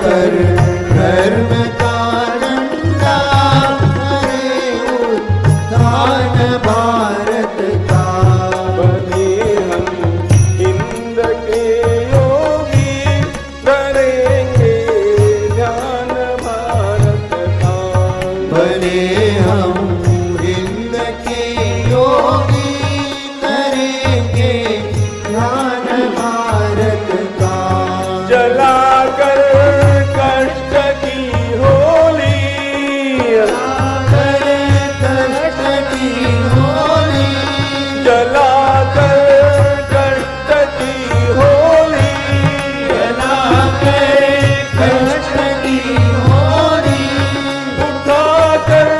कर धर्म का झंडा करे उत्थान भारत का। बने हम हिंद के योगी करेंगे ध्यान भारत का। बने हम हिंद के योगी करेंगे ध्यान भारत का। जलाकर कष्ट की होली, जलाकर कष्ट की होली, जलाकर कष्ट की होली, जलाकर कष्ट की होली, उठाकर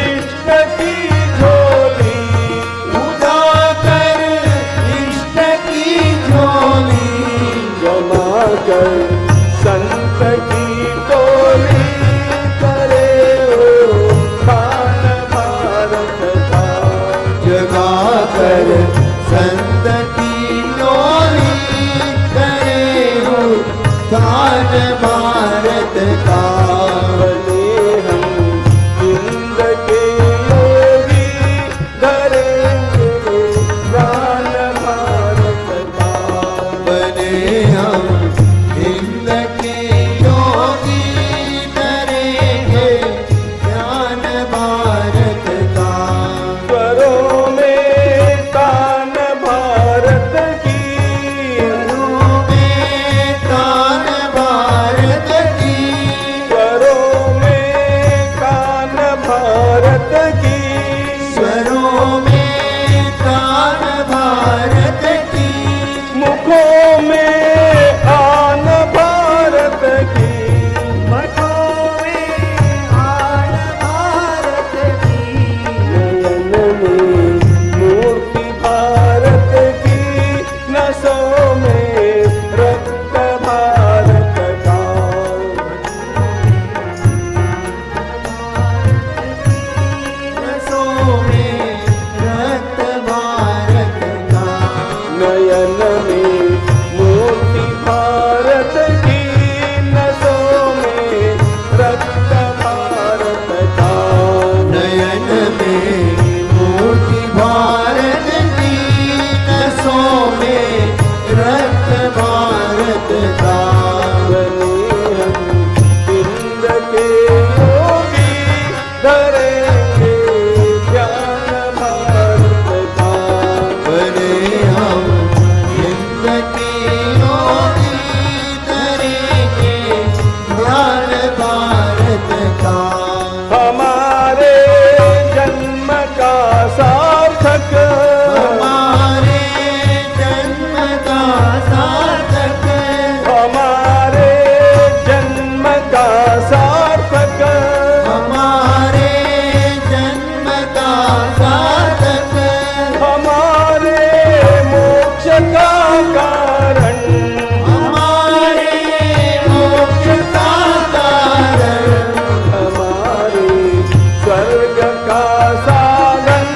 इष्ट की झोली, उठाकर इष्ट की झोली, जमाकर संत की टोली करे उत्थान भारत का। जगाकर संत की टोली करे उत्थान भारत का। बने हम हिंद के योगी धरेंगे ध्यान भारत का। बने हम हिंद के योगी करेंगे ध्यान भारत का। स्वरों में तान भारत की, स्वरों में तान भारत की, स्वरों में तान भारत की, स्वरों में तान भारत की, मुखों में आन भारत की, मठों में आन भारत की, नयन में मूर्ति भारत की, नसों में रक्त भारत का। नसों में रक्त भारत का। नयन में मूर्ति भारत की, नसों में रक्त भारत का। नयन में मूर्ति भारत की, नसों में रक्त भारत का। बने हम हिंद के योगी धरेंगे ध्यान भारत का। बने हम हिंद के योगी करेंगे ध्यान भारत का। हमारे जन्म का सार्थक, हमारे जन्म का सार्थक, हमारे जन्म का सार्थक, हमारे जन्म का सार्थक, हमारे मोक्ष का कारण, हमारे मोक्ष का कारण, हमारे स्वर्ग का साधन,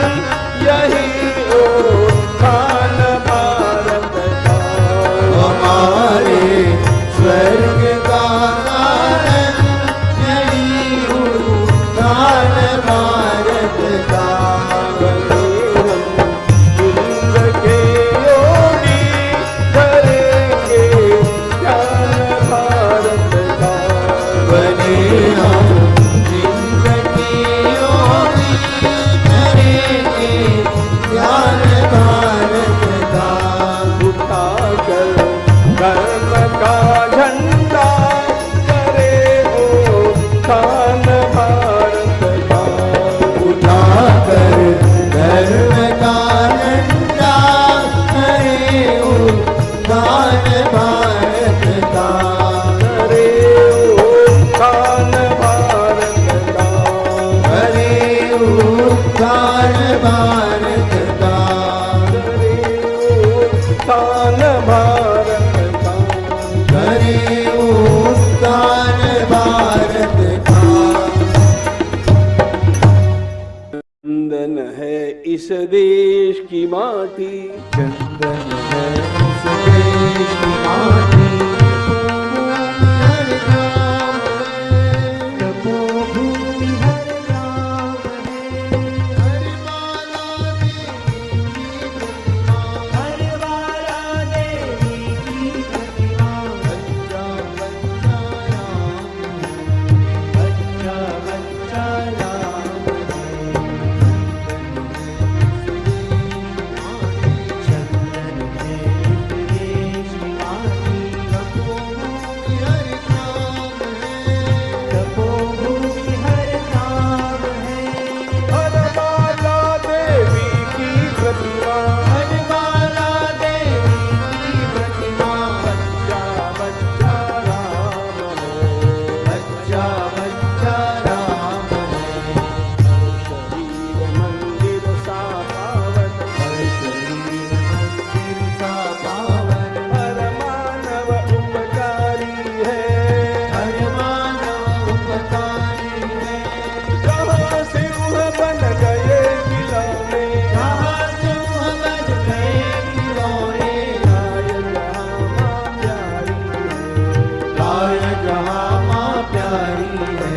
यही उत्थान भारत का। हमारे स्वर्ग का कारण, यही उत्थान भारत का। बने हम हिंद के योगी करेंगे ध्यान भारत का। बने हम हिंद के योगी करेंगे ध्यान भारत का। उठाकर धर्म का झंडा करे उत्थान भारत का। उठाकर धर्म का झंडा करे उत्थान भारत का। करे उत्थान भारत का। करे उत्थान भारत का। करे उत्थान भारत का। करे उत्थान भारत का। चंदन है इस देश की माटी, चंदन है इस देश की माटी, हर जान जहाँ माँ प्यारी है,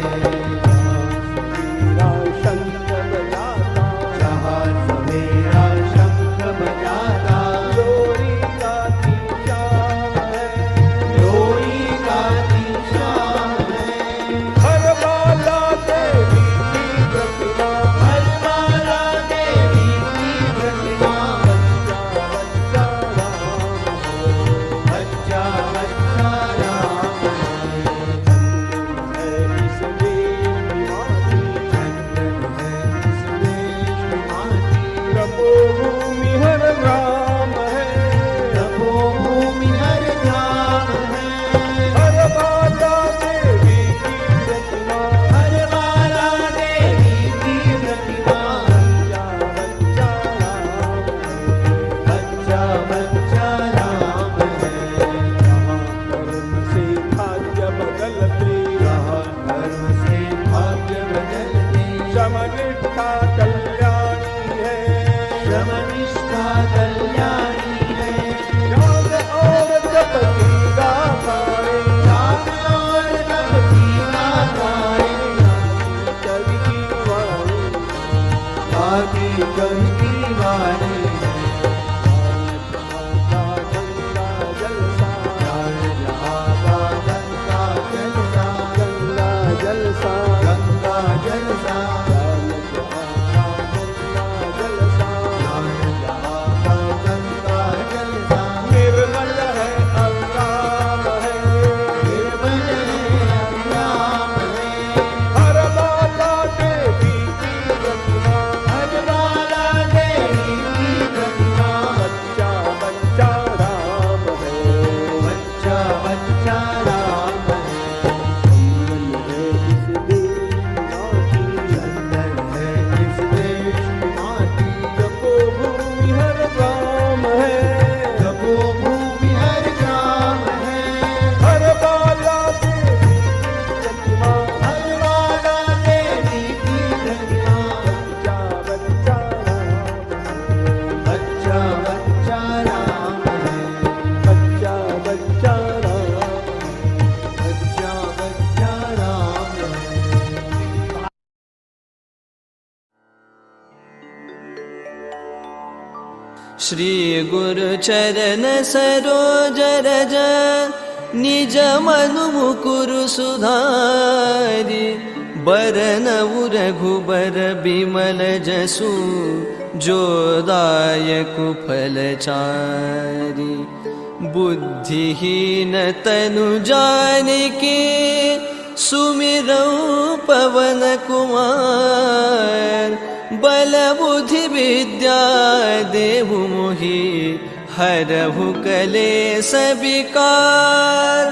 मेरा शंख बजाता, जहाँ सवेरा शंख बजाता, लोरी गाती शाम है, लोरी गाती शाम है, हर बाला देवी की प्रतिमा, हर बाला देवी की प्रतिमा, बच्चा बच्चा राम है, है इस देश की माटी, चंदन है इस देश की माटी, तपोभूमि हर ग्राम है, तपोभूमि हर ग्राम है, हर बाला देवी की प्रतिमा, हर बाला देवी की प्रतिमा, बच्चा बच्चा राम है, बच्चा बच्चा राम है, कर्म से भाग्य बदलते, जहाँ धर्म से भाग्य बदलते, समनिष्ठा कल्याणी है, श्रमनिष्ठा कल्याणी है, ध्यान और तप की गाथाएं, जाप और तप की गाथाएं, कवि की वाणी, ताकि कवि की वाणी है, गंगा जलसा, जान जहाँ का गंगा जलसा, गंगा जलसा, गंगा जलसा, गंगा जलसा, जान जहाँ का गंगा जलसा, निर्मल है अविराम है, निर्मल है अविराम है, हर बाला देवी की प्रतिमा, हर बाला देवी की प्रतिमा, बच्चा बच्चा राम है, बच्चा बच्चा राम है, चंदन है इस देश की माटी, चंदन है इस देश की माटी, तपोभूमि हर ग्राम है, तपोभूमि हर ग्राम है, हर बाला देवी की प्रतिमा, हर बाला देवी की प्रतिमा, बच्चा बच्चा राम है, बच्चा बच्चा राम है, बच्चा बच्चा राम, बच्चा बच्चा राम है। श्री गुरु चरण सरोज रज निज मनु मुकुरु सुधारि बरन रघुबर बिमल जसु जो दायक फल चारि बुद्धिहीन तनु जानिके सुमिरौ पवन कुमार बल बुद्धि विद्या देहु मोहि हरहु कलेस विकार।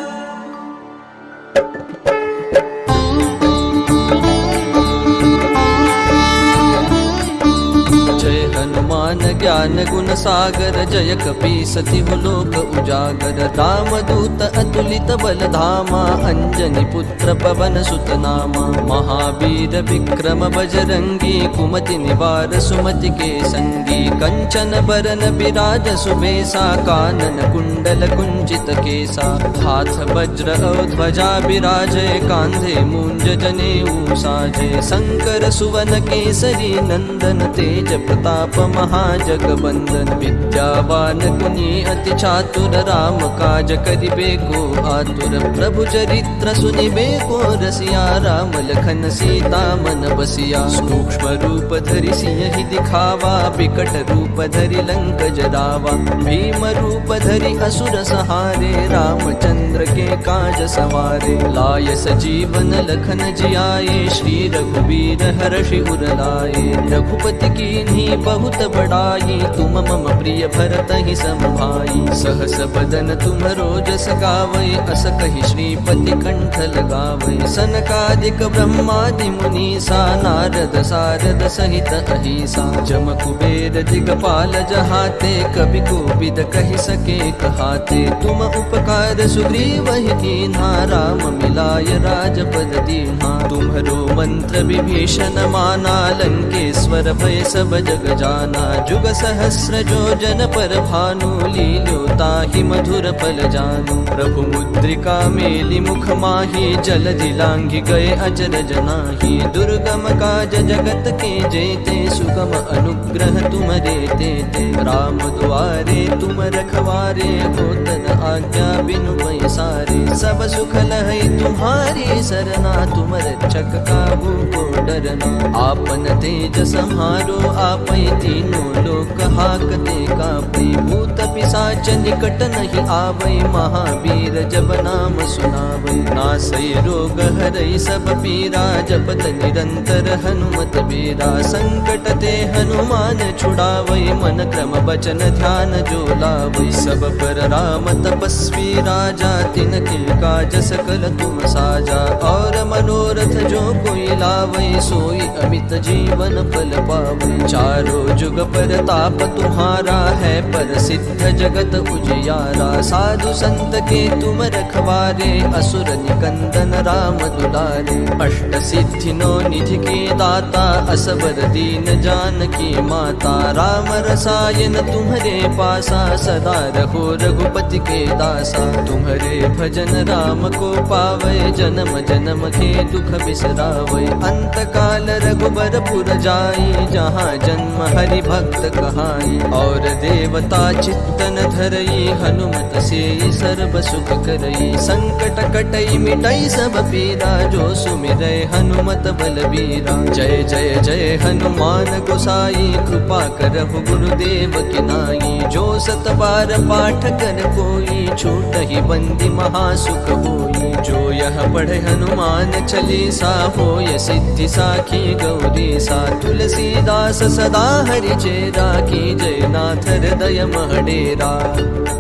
जय हनुमान ज्ञान गुण सागर जय कपीस तिहु लोक उजागर राम दूत अतुलित बल धामा अंजनी पुत्र पवन सुत नामा महावीर विक्रम बजरंगी कुमति निवार सुमति के संगी कंचन बरन बिराज सुबेसा कानन कुंडल कुंजित केसा हाथ वज्र और ध्वजा बिराजे कांधे मूंज जनेऊ साजे शंकर सुवन केसरी नंदन तेज प्रताप महाजगबंदन विद्यावान गुणी अति चातुर राम काज करिबे को आतुर प्रभु चरित्र सुनिबे को रसिया राम लखन सीता मन बसिया सूक्ष्म रूप धरि सिंहि दिखावा बिकट रूप धरि लंक जरावा भीम रूप धरि असुर सहारे रामचंद्र के काज सवारे लाय सजीवन लखन जियाए श्री रघुवीर हर्षि उर लाए रघुपति कीन्ही बहुत बड़ाई तुम मम प्रिय भरत ही सम भाई सहस बदन तुम्हरो जस गावै अस कहि श्रीपति कंठ लगावै सनकादिक ब्रह्मादि मुनीसा नारद सारद सहित अहिसा जम कुबेर दिगपाल जहाते कवि कोविद कहि सके कहाते तुम उपकार सुग्रीव ही कीन्हा राम मिलाय राजपद दीन्हा तुम्हरो मंत्र विभीषण माना लंकेश्वर भय सब जग जाना जुग सहस्र जो जन पर भानु, लील्यो ताहि मधुर फल जानु। प्रभु मुद्रिका मेलि मुख माहि, जलधि लांघि गए अचरज नाही। दुर्गम काज जगत के जेते, सुगम अनुग्रह तुमरे तेते। राम दुआरे तुम रखवारे, होतन आज्ञा बिनु पैसारे। सब सुख लहै तुम्हारी सरना, तुम रक्षक काहू को डरना। आपन तेज सम्हारो आपै, तीनों लोक हाकते कापै। भूत पिशाच निकट नहीं आवै, महावीर जब नाम सुनावै। नासै रोग हरै सब पीरा, जपत निरंतर हनुमत बीरा। संकट ते हनुमान छुड़ावै, मन क्रम बचन ध्यान जो लावै। सब पर राम तपस्वी राजा, तिनके काज सकल तुम साजा। और मनोरथ जो कोई लावै, सोई अमित जीवन फल पावै। चारों जुग परताप तुम्हारा है, प्रसिद्ध जगत उजियारा। साधु संत के तुम रखवारे, असुर निकंदन राम दुलारे। अष्ट सिद्धि नौ निधि के दाता, असबर दीन जानकी माता। राम रसायन तुम्हारे पासा, सदा रहो रघुपति के दासा। तुम्हारे भजन राम को पावै, जन्म जन्म के दुख बिसरावै। अंत काल रघुबर पुर जाई, जहाँ जन्म हरि भक्त कहाई। और देवता चित्तन धरई, हनुमत से सर्व सुख करई। संकट कटई मिटई सब पीरा, जो सुमिरै हनुमत बलबीरा। जय जय जय हनुमान गोसाई, कृपा करहु गुरुदेव की नाई। जो सत बार पाठ कर कोई, छूटहि बंदी महासुख होई। जो यह पढ़े हनुमान चालीसा, होय सिद्धि साखी गौरीसा। तुलसीदास सदा हरि चेरा, की जय नाथ हृदय महडेरा।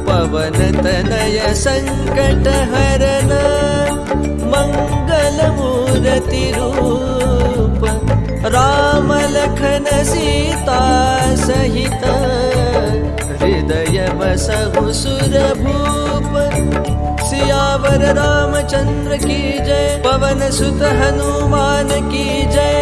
पवन तनय संकट हरन, मंगल मूर्ति रूप। राम लखन सीता सहित, हृदय बसहु सुरभूप। सियावर रामचंद्र की जय, पवन सुत हनुमान की जय।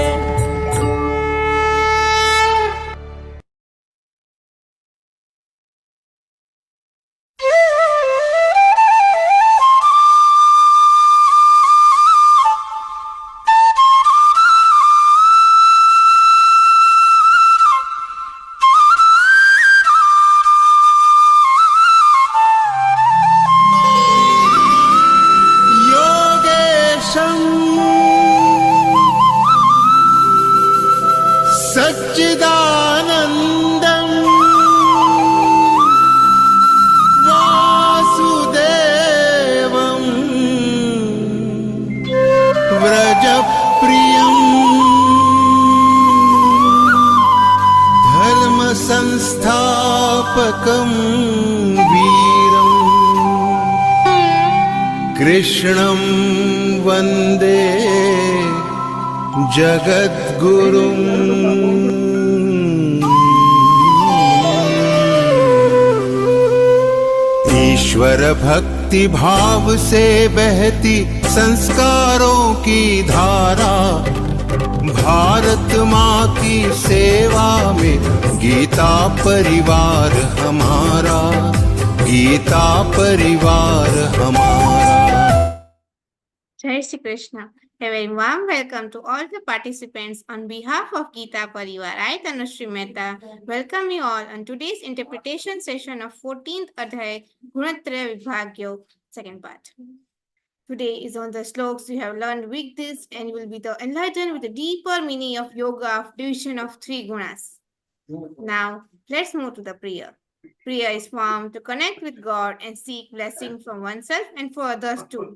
योगेशं सच्चिदानन्दं वासुदेवं व्रजप्रियं धर्मसंस्थापकं वीरम् कृष्णं वन्दे जगद्गुरुम्। ईश्वर भक्ति भाव से बहती संस्कारों की धारा, भारत माँ की सेवा में गीता परिवार हमारा, गीता परिवार हमारा। Jai Shri Krishna. A very warm welcome to all the participants on behalf of Geeta Parivar. I, Tanushree Mehta, welcome you all on today's interpretation session of 14th Adhyay, Gunatraya Vibhagyo, second part. Today is on the sloks you have learned with this, and you will be enlightened with the deeper meaning of yoga of division of three gunas. Now, let's move to the prayer. Prayer is formed to connect with God and seek blessing from oneself and for others too.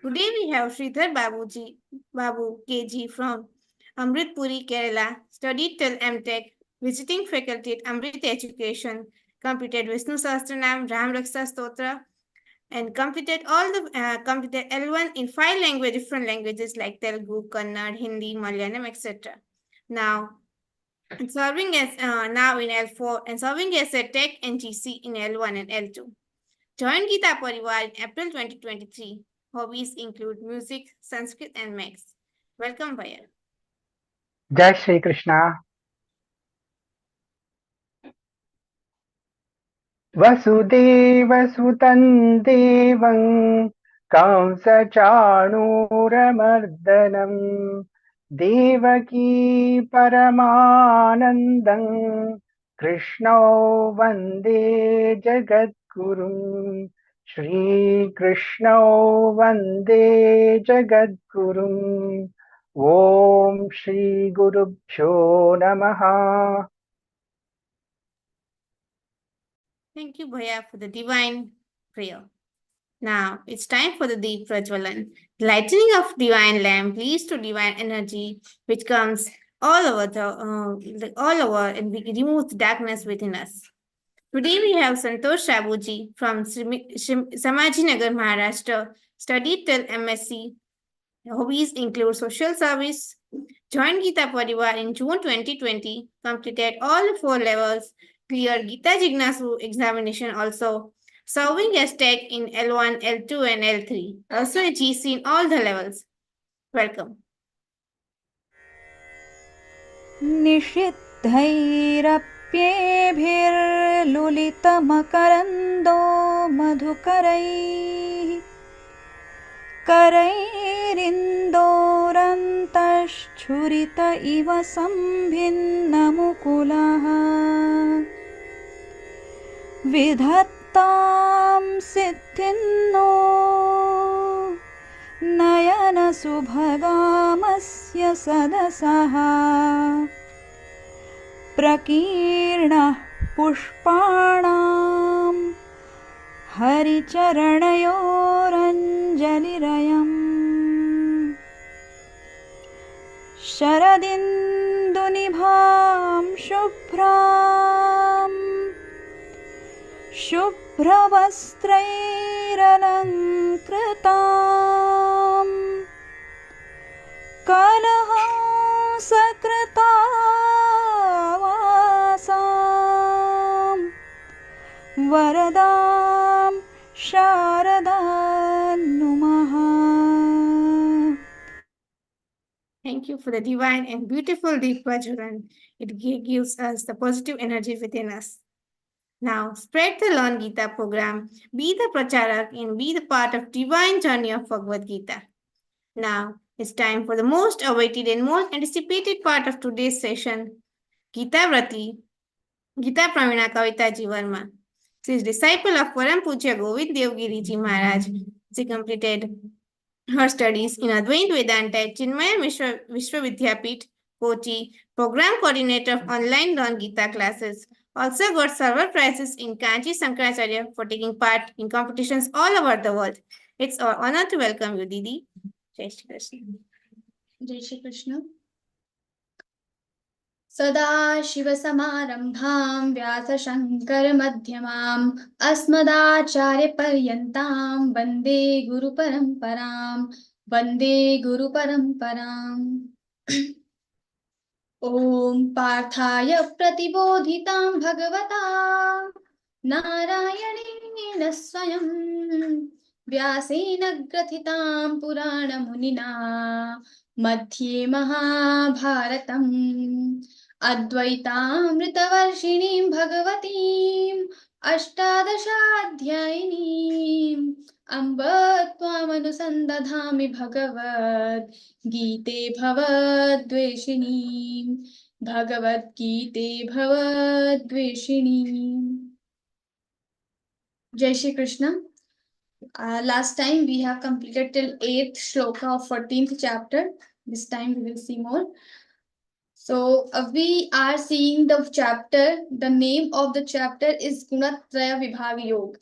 Today we have Sridhar Babu KG from Amritpuri, Kerala, studied till MTech, visiting faculty at Amrit Education, completed Vishnu Sahasranam, Ram Raksha Stotra, and completed completed L1 in 5 different languages like Telugu, Kannada, Hindi, Malayalam, etc. Now, serving as now in L4 and serving as a Tech NGC in L1 and L2. Joined Geeta Parivar in April 2023. Hobbies include music, Sanskrit, and maths. Welcome, Bhayan. जय श्री कृष्णा। वसुदेवसुतं देवं कंसचाणूरमर्दनं देवकी परमानन्दं कृष्णौ वन्दे जगद्गुरुं श्रीकृष्णौ वन्दे जगद्गुरुम् ॐ श्रीगुरुभ्यो नमः। Thank you, Bhaya, for the divine prayer. Now it's time for the deep Prajwalan. The lightening of divine lamp leads to divine energy, which comes all over all over, and we remove the darkness within us. Today we have Santosh Shabuji from Samajinagar, Maharashtra, studied till MSc. Hobbies include social service, joined Geeta Parivar in June 2020, completed all 4 levels, cleared Geeta Jignasu examination also, serving as tech in L1, L2 and L3, also a GC in all the levels. Welcome. निषिद्धैरप्येभिर्लुलितमकरन्दो मधुकरैः करैरिन्दोरन्तश्छुरित इव सम्भिन्नमुकुलः विधत्तां सिद्धिन्नो नयनसुभगामस्य सदसः प्रकीर्णः पुष्पाणां हरिचरणयोरञ्जलिरयम् शरदिन्दुनिभां शुभ्रवस्त्रैरलङ्कृतां कलहंसकृतावासां वरदां शारदां नुमः. Thank you for the divine and beautiful deep Prajwalan. It gives us the positive energy within us. Now, spread the Learn Gita program, be the Pracharak and be the part of divine journey of Bhagavad Gita. Now, it's time for the most awaited and most anticipated part of today's session, Gita Vrati, Gita Pravina Kavita Ji Verma. She is disciple of Param Pujya Govind Devgiri Ji Maharaj. She completed her studies in Advaita Vedanta at Chinmaya Vishwavidyapeeth, Kochi, program coordinator of online Learn Gita classes. Also got several prizes in Kanchi Sankaracharya for taking part in competitions all over the world. It's our honor to welcome you, Didi. Jai Shri Krishna. जय श्री कृष्ण. सदाशिवसमारम्भां व्यासशङ्करमध्यमाम् अस्मदाचार्यपर्यन्तां वन्दे गुरुपरम्पराम्. ॐ पार्थाय प्रतिबोधितां भगवता नारायणेन स्वयं व्यासेन ग्रथितां पुराणमुनिना मध्ये महाभारतम् अद्वैतामृतवर्षिणीं भगवतीम् अष्टादशाध्यायिनीम् अम्ब त्वामनुसन्दधामि भगवद्गीते भवद्वेषिणीम्. Jai Shri Krishna. Last time we have completed till 8th shloka of 14th chapter. This time we will see more. So we are seeing the chapter. The name of the chapter is Gunatraya Vibhaga Yoga.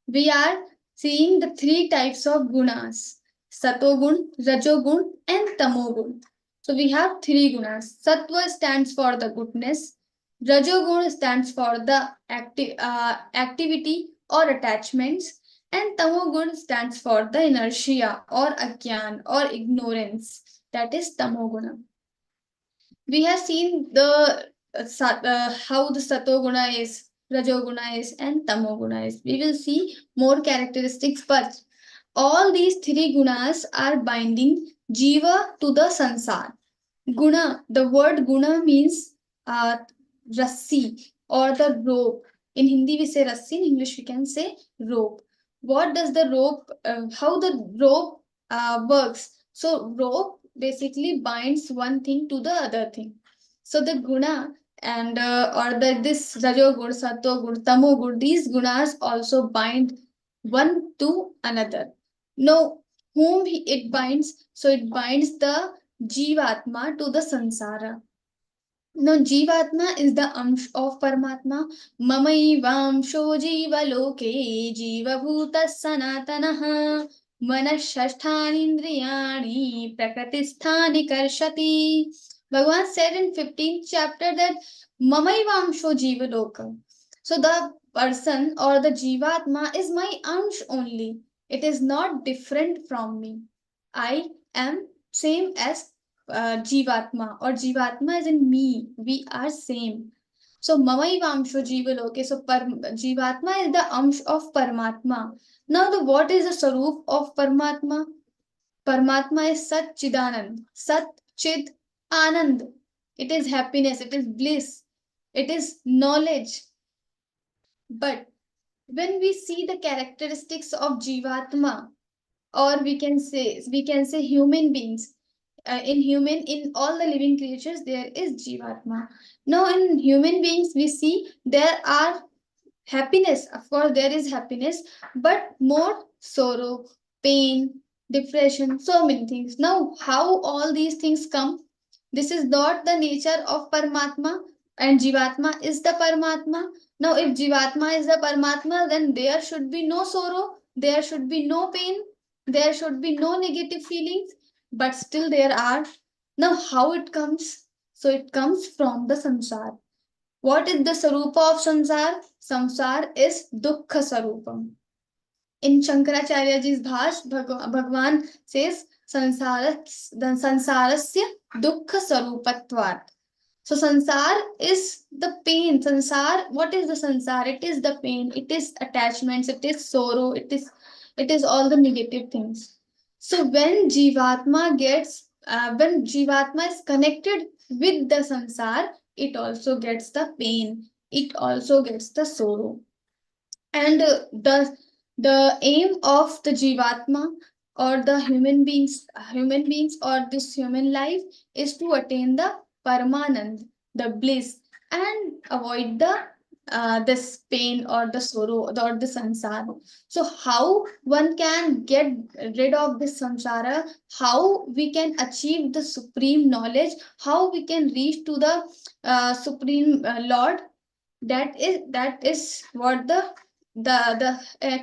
We are seeing the 3 types of gunas: Satogun, Rajogun, and Tamogun. So we have 3 gunas. Sattva stands for the goodness. Rajogun stands for the activity or attachments. And Tamogun stands for the inertia or agyan or ignorance. That is Tamoguna. We have seen the how the Satoguna is, Rajoguna is, and Tamoguna is. We will see more characteristics, but all these 3 gunas are binding Jiva to the Sansar. Guna, the word Guna means Rassi or the rope In Hindi we say rassi, in English we can say rope. What does the rope, how the rope works? So rope basically binds one thing to the other thing. So the guna and or the this rajogun, sattvagun, tamogun, these gunas also bind one to another. Now, whom it binds? So it binds the Jivatma to the Sansara. Now, Jivatma is the Amsh of Paramatma. Mamaivamsho Jiva Loke Jiva Bhuta Sanatanaha Manashashthanindriyani Prakritisthani Karshati. Bhagavan said in 15th chapter that Mamaivamsho Jiva Loka. So the person or the Jivatma is my Amsh only. It is not different from me. I am same as Jivatma, or Jivatma is in me. We are same. So Mamai Vamsho Jiva Loke. So Jivatma is the Amsh of Paramatma. Now the what is the Sarup of Paramatma? Paramatma is Sat Chidanand. Sat Chid Anand. It is happiness, it is bliss, it is knowledge. But when we see the characteristics of Jivatma, or we can say human beings, in all the living creatures there is Jivatma. Now in human beings we see there are happiness, of course there is happiness, but more sorrow, pain, depression, so many things. Now how all these things come? This is not the nature of Paramatma, and Jivatma is the Paramatma. Now if Jivatma is the Paramatma, then there should be no sorrow, there should be no pain, there should be no negative feelings, but still there are. Now how it comes? So it comes from the samsara. What is the sarupa of samsara? Samsara is dukkha sarupam. In Shankaracharyaji's Bhash, Bhagavan says sansarasya dukkha sarupatvat. So sansar is the pain. Sansar, what is the sansar? It is the pain, it is attachments, it is sorrow, it is all the negative things. So when Jivatma is connected with the samsar, it also gets the pain, it also gets the sorrow. And the aim of the Jivatma or the human beings or this human life is to attain the Paramanand, the bliss, and avoid the this pain or the sorrow or the samsara. So how one can get rid of this samsara, how we can achieve the supreme knowledge, how we can reach to the supreme Lord, that is what the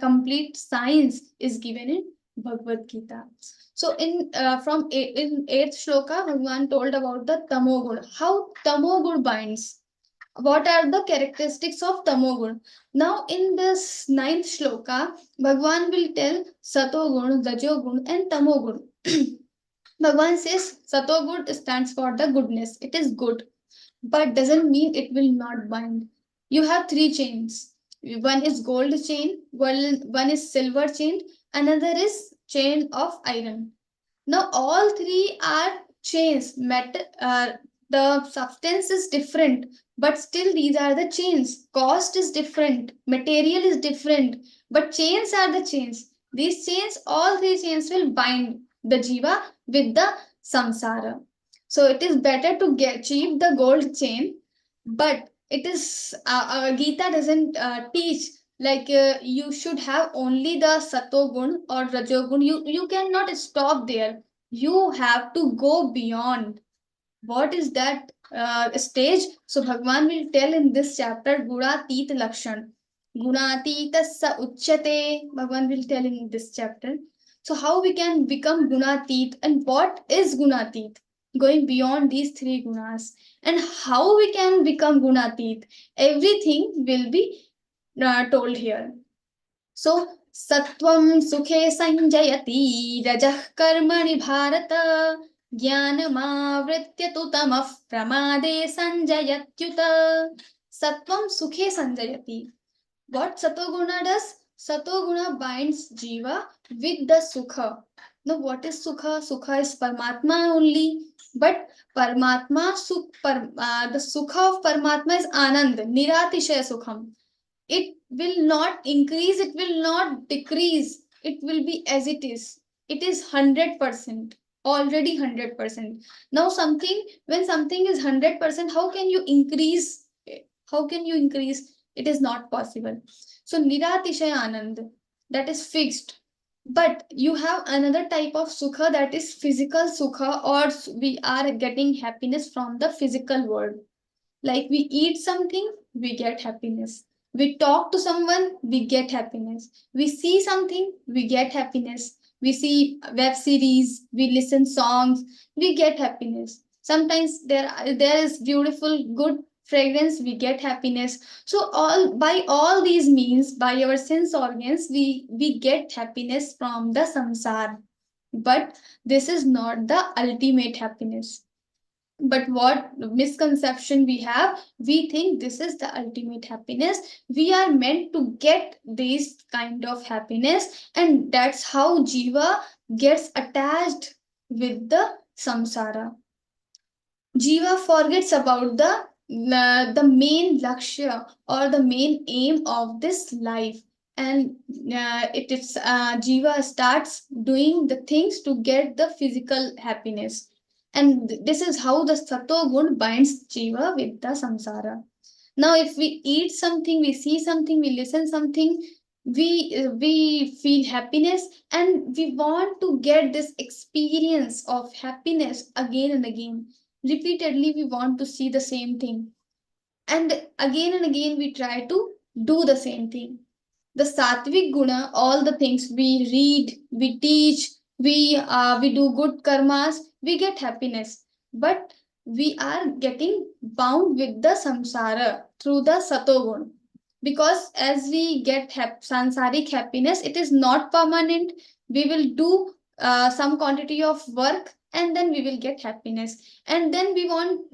complete science is given in Bhagavad Gita. So in in 8th shloka, Bhagavan told about the tamogun, how tamogun binds. What are the characteristics of tamogun? Now in this 9th shloka, Bhagavan will tell satogun, rajogun, and tamogun. Bhagavan says satogun stands for the goodness. It is good, but doesn't mean it will not bind. You have 3 chains. One is gold chain, one is silver chain, another is chain of iron. Now all 3 are chains. The substance is different, but still these are the chains. Cost is different, material is different, but chains are the chains. These chains, all 3 chains will bind the jiva with the samsara. So it is better to achieve the gold chain, but it is Gita doesn't teach like you should have only the satogun or rajogun. You cannot stop there. You have to go beyond. What is that stage? So Bhagwan will tell in this chapter Gunatit Lakshan. Gunatitasya Uchyate. Bhagwan will tell in this chapter. So how we can become Gunatit, and what is Gunatit? Going beyond these 3 gunas, and how we can become Gunatit. Everything will be told here. So Sattvam Sukhe Sanjayati Rajah Karmani Bharata Jnanamavritya tu tamah pramade sanjayatyuta. Sattvam Sukhe Sanjayati. What Satoguna does? Satoguna binds Jiva with the Sukha. Now what is Sukha? Sukha is Paramatma only. But Paramatma, the Sukha of Paramatma is Anand, Niratishaya Sukham. It will not increase, it will not decrease, it will be as it is. It is 100%, already 100%. Now something, when something is 100%, how can you increase it? How can you increase? It is not possible. So Niratishay Anand, that is fixed. But you have another type of sukha, that is physical sukha, or we are getting happiness from the physical world. Like we eat something, we get happiness. We talk to someone, we get happiness. We see something, we get happiness. We see web series, we listen songs, we get happiness. Sometimes there is beautiful, good fragrance, we get happiness. So all these means, by our sense organs, we get happiness from the samsara. But this is not the ultimate happiness. But what misconception we have, we think this is the ultimate happiness, we are meant to get this kind of happiness, and that's how jiva gets attached with the samsara. Jiva forgets about the main lakshya, or the main aim of this life, and it is jiva starts doing the things to get the physical happiness. And this is how the sato gun binds jiva with the samsara. Now if we eat something, we see something, we listen something, we feel happiness, and we want to get this experience of happiness again and again. Repeatedly we want to see the same thing, and again we try to do the same thing. The sattvic guna, all the things we read, we teach, we do good karmas, we get happiness. But we are getting bound with the samsara through the satogun, because as we get sansaric happiness, it is not permanent. We will do some quantity of work, and then we will get happiness, and then we want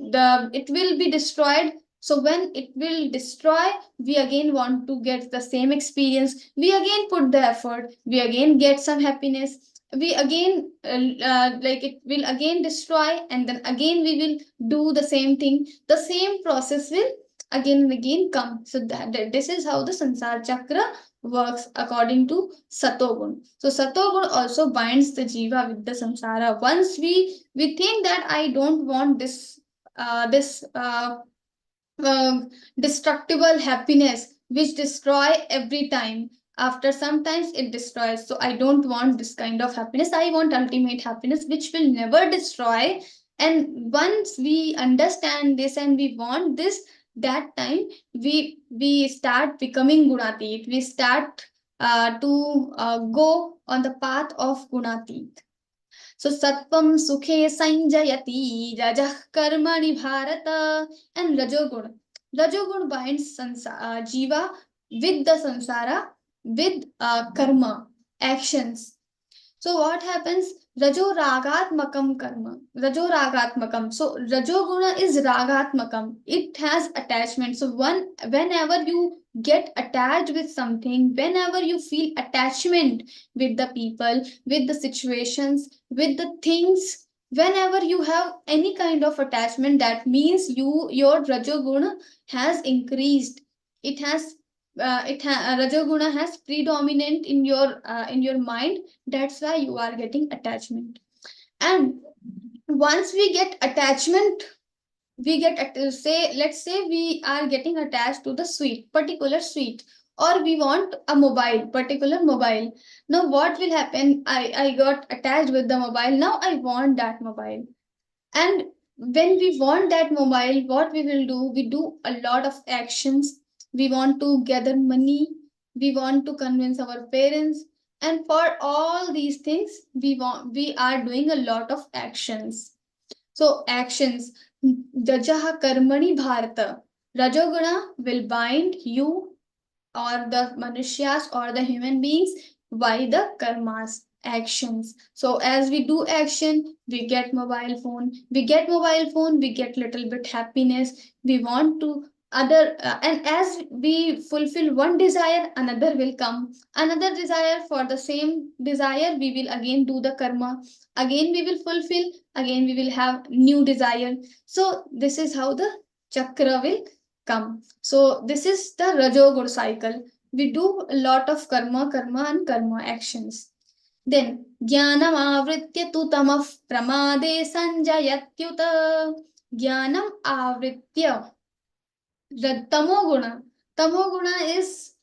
it will be destroyed. So when it will destroy, we again want to get the same experience, we again put the effort, we again get some happiness, we again like it will again destroy, and then again we will do the same thing, the same process will again and again come. So this is how the sansar chakra works according to satogun. So satogun also binds the jiva with the samsara. Once we think that I don't want this destructible happiness which destroy every time, after sometimes it destroys, so I don't want this kind of happiness, I want ultimate happiness which will never destroy. And once we understand this and we want this, that time we start becoming gunatit, we start to go on the path of gunatit. So sattvam sukhe sanjayati rajah karmani bharata, and rajogun. Rajogun binds jiva with the samsara, with karma, actions. So what happens? Rajo ragatmakam karma. Rajo ragatmakam. So rajoguna is ragatmakam. It has attachment. So whenever you get attached with something, whenever you feel attachment with the people, with the situations, with the things, whenever you have any kind of attachment, that means your rajoguna has increased. It has rajoguna has predominant in your mind. That's why you are getting attachment. And once we get attachment, we get say, let's say we are getting attached to the particular sweet, or we want a particular mobile. Now what will happen? I got attached with the mobile, now I want that mobile. And when we want that mobile, what we will do? We do a lot of actions. We want to gather money. We want to convince our parents. And for all these things, we are doing a lot of actions. So actions, Jajaha Karmani Bharata. Rajoguna will bind you or the Manushyas or the human beings by the karmas, actions. So as we do action, we get mobile phone. We get mobile phone, we get little bit happiness. We want to and as we fulfill one desire, another will come. Another desire, for the same desire, we will again do the karma. Again we will fulfill. Again we will have new desire. So this is how the chakra will come. So this is the Rajogun cycle. We do a lot of karma, and karma actions. Then Jnanam avritya tu tamah pramade sanjayatyuta. Jnanam avritya. The tamoguna. Tamoguna is,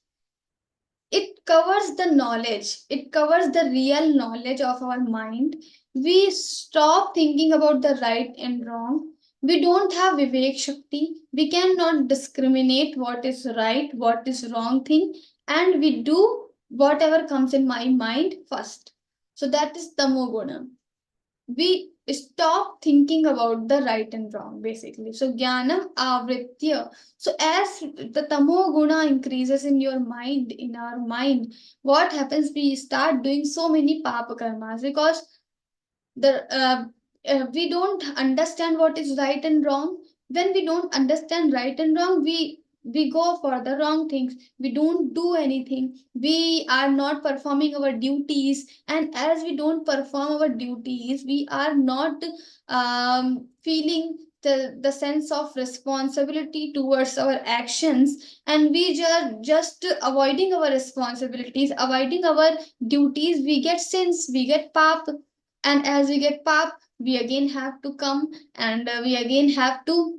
it covers the knowledge, it covers the real knowledge of our mind. We stop thinking about the right and wrong. We don't have Vivek Shakti. We cannot discriminate what is right, what is wrong thing, and we do whatever comes in my mind first. So that is Tamoguna. We stop thinking about the right and wrong basically. So Jnanam Avritya. So as the Tamo Guna increases in your mind, in our mind, what happens? We start doing so many Papa Karmas because we don't understand what is right and wrong. When we don't understand right and wrong, we go for the wrong things. We don't do anything. We are not performing our duties, and as we don't perform our duties, we are not feeling the sense of responsibility towards our actions, and we just avoiding our responsibilities, avoiding our duties. We get sins, we get pap, and as we get pap, we again have to come, and we again have to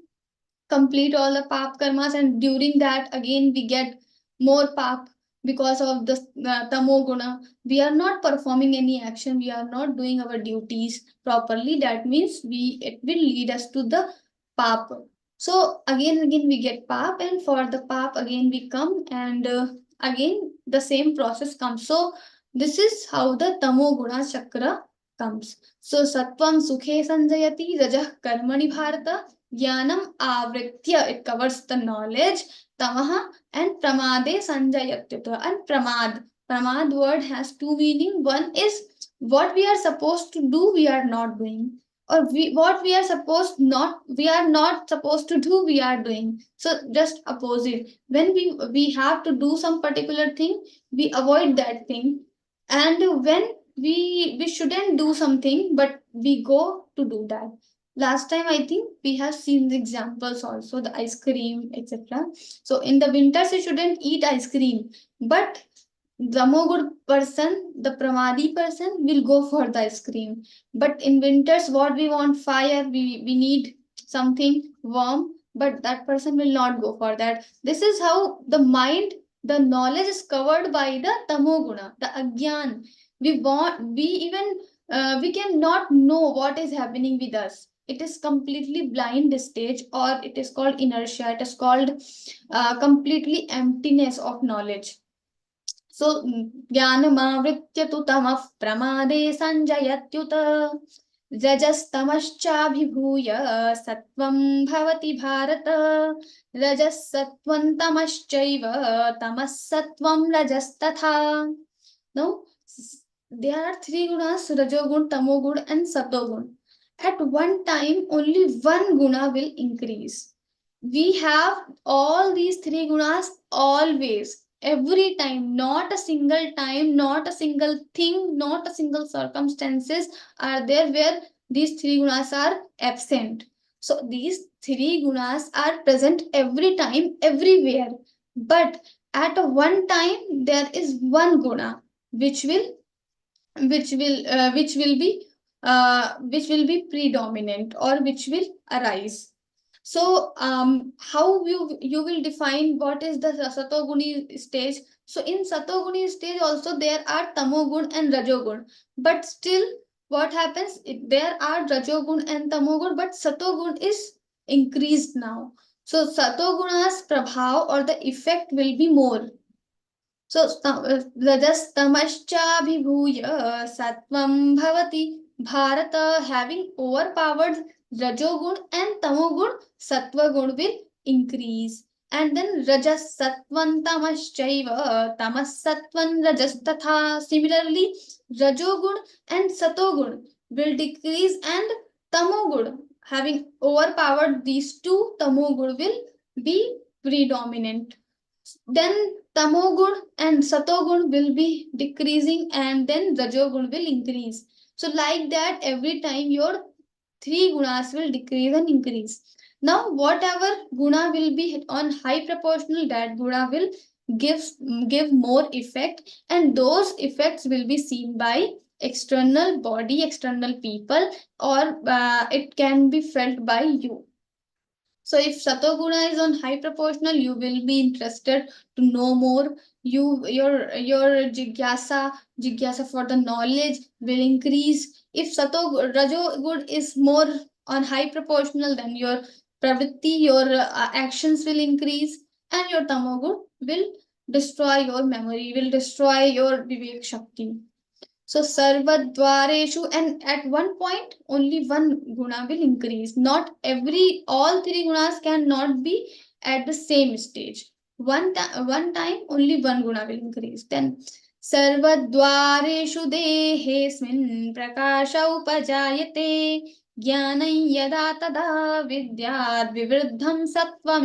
complete all the pap karmas, and during that again we get more pap because of the tamo guna. We are not performing any action, we are not doing our duties properly. That means it will lead us to the pap. So again we get pap, and for the pap again we come, and again the same process comes. So this is how the tamo guna chakra comes. So sattvam sukhe sanjayati, rajah karmani bharata, Jnanam avritya, it covers the knowledge, tamaha, and pramade sanjayatyuta. And pramad word has two meaning. One is what we are supposed to do, we are not doing, or what we are not supposed to do, we are doing. So just opposite. When we have to do some particular thing, we avoid that thing, and when we shouldn't do something, but we go to do that. Last time I think we have seen the examples also, the ice cream, etc. So in the winters you shouldn't eat ice cream, but the more good person, the pramadi person will go for the ice cream. But in winters, what we want, fire, we need something warm, but that person will not go for that. This is how the mind, the knowledge is covered by the tamoguna, the agyan. We cannot know what is happening with us. It is completely blind stage, or it is called inertia. It is called completely emptiness of knowledge. So ज्ञानमावृत्य तु तमः प्रमादे संजयत्युत रजस्तमश्चाभिभूय सत्वं भवति भारत रजः सत्वं तमश्चैव तमः सत्वं रजस्तथा. Now there are three gunas: rajogun, tamogun, and satogun. At one time, only one guna will increase. We have all these three gunas always, every time, not a single time, not a single thing, not a single circumstances are there where these three gunas are absent. So these three gunas are present every time, everywhere. But at a one time, there is one guna which will which will uh, which will be which will be predominant, or which will arise. So how you will define what is the satoguni stage? So in satoguni stage also there are tamogun and rajogun, but still what happens, there are rajogun and tamogun, but satogun is increased now. So satoguna's prabhav, or the effect, will be more. So rajastamascha sattvam bhavati bharata, having overpowered rajogun and tamogun, sattva gun will increase. And then rajas sattvan tamaschaiva tamas sattvan rajas tatha. Similarly, rajogun and satogun will decrease, and tamogun, having overpowered these two, tamogun will be predominant. Then tamogun and satogun will be decreasing, and then rajogun will increase. So like that, every time your three gunas will decrease and increase. Now, whatever guna will be on high proportional, that guna will give more effect, and those effects will be seen by external body, external people, or it can be felt by you. So if Satoguna is on high proportional, you will be interested to know more. Your jigyasa for the knowledge will increase. If Rajogun is more on high proportional, then your pravritti, your actions will increase, and your Tamogun will destroy your memory, will destroy your Vivek Shakti. So sarvadvareshu, and at one point only one guna will increase. Not all three gunas cannot be at the same stage. One time only one guna will increase. Then sarvadvareshu dehesmin prakasha upajayate jnanam yada tada vidyad vivruddham sattvam.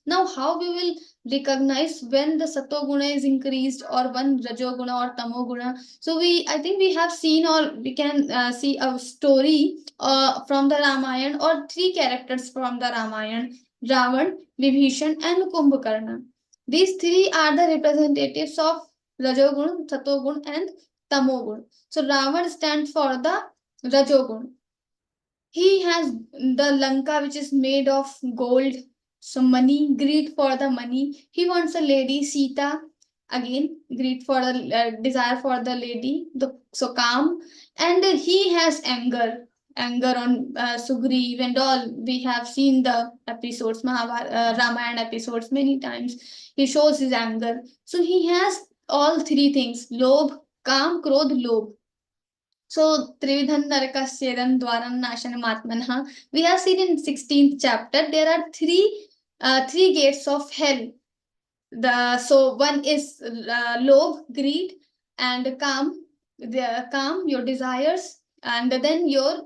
Now how we will recognize when the satoguna is increased, or when rajoguna or tamoguna? So I think we have seen, or we can see a story from the Ramayana, or three characters from the Ramayana: Ravan, Vibhishan, and Kumbhakarna. These three are the representatives of Rajogun, Satogun, and Tamogun. So Ravan stands for the Rajogun. He has the Lanka, which is made of gold, so money, greed for the money. He wants a lady, Sita, again, greed for the desire for the lady, so calm. And he has anger on Sugriv and all. We have seen the episodes, Ramayana episodes many times. He shows his anger. So he has all three things: Lobh, Kam, Krodh, Lobh. So Trividhan Narakasyedan Dwaram Nashanam Atmanah. We have seen in 16th chapter there are three gates of hell. So one is lobh, greed, and calm, your desires, and then your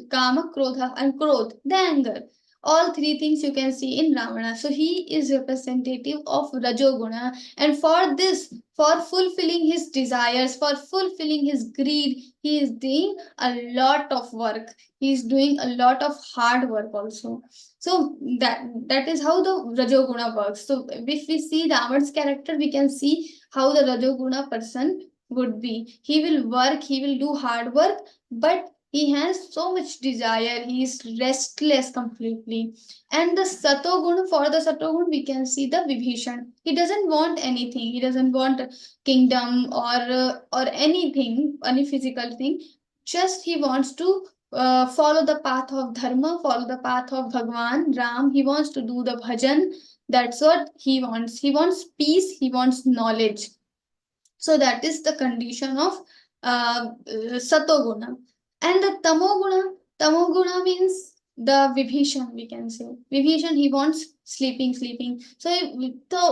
kama, krodha, and krodh, the anger. All three things you can see in Ravana. So he is representative of Rajoguna, and for this, for fulfilling his desires, for fulfilling his greed, he is doing a lot of work. He is doing a lot of hard work also. So that is how the Rajoguna works. So if we see Ravan's character, we can see how the Rajoguna person would be. He will work, he will do hard work, but he has so much desire. He is restless completely. And the Satoguna, for the Satoguna, we can see the Vibhishan. He doesn't want anything. He doesn't want a kingdom or anything, any physical thing. Just he wants to follow the path of dharma, follow the path of Bhagwan, Ram. He wants to do the bhajan. That's what he wants. He wants peace, he wants knowledge. So that is the condition of Satoguna. And the Tamoguna means the Vibhishan, we can say. Vibhishan, he wants sleeping. So the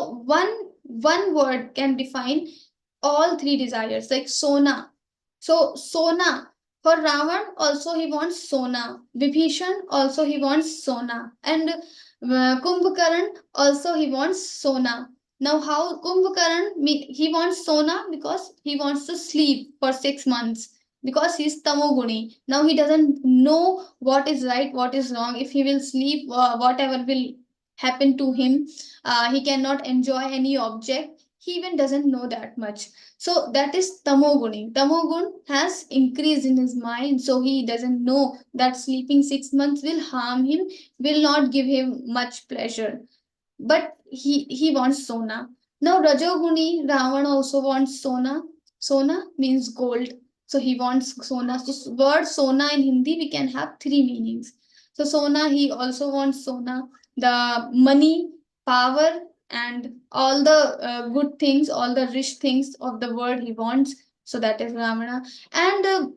one word can define all three desires, like Sona. So Sona, for Ravan also he wants Sona. Vibhishan also he wants Sona. And Kumbhakaran also he wants Sona. Now how Kumbhakaran, he wants Sona because he wants to sleep for 6 months, because he's tamoguni. Now he doesn't know what is right, what is wrong. If he will sleep, whatever will happen to him. He cannot enjoy any object. He even doesn't know that much. So that is tamoguni. Tamogun has increased in his mind, so he doesn't know that sleeping 6 months will harm him, will not give him much pleasure. But he wants Sona. Now Rajoguni, Ravan also wants Sona. Sona means gold. So he wants Sona. So word Sona in Hindi, we can have three meanings. So Sona, he also wants Sona. The money, power, and all the good things, all the rich things of the world he wants. So that is Ravana. And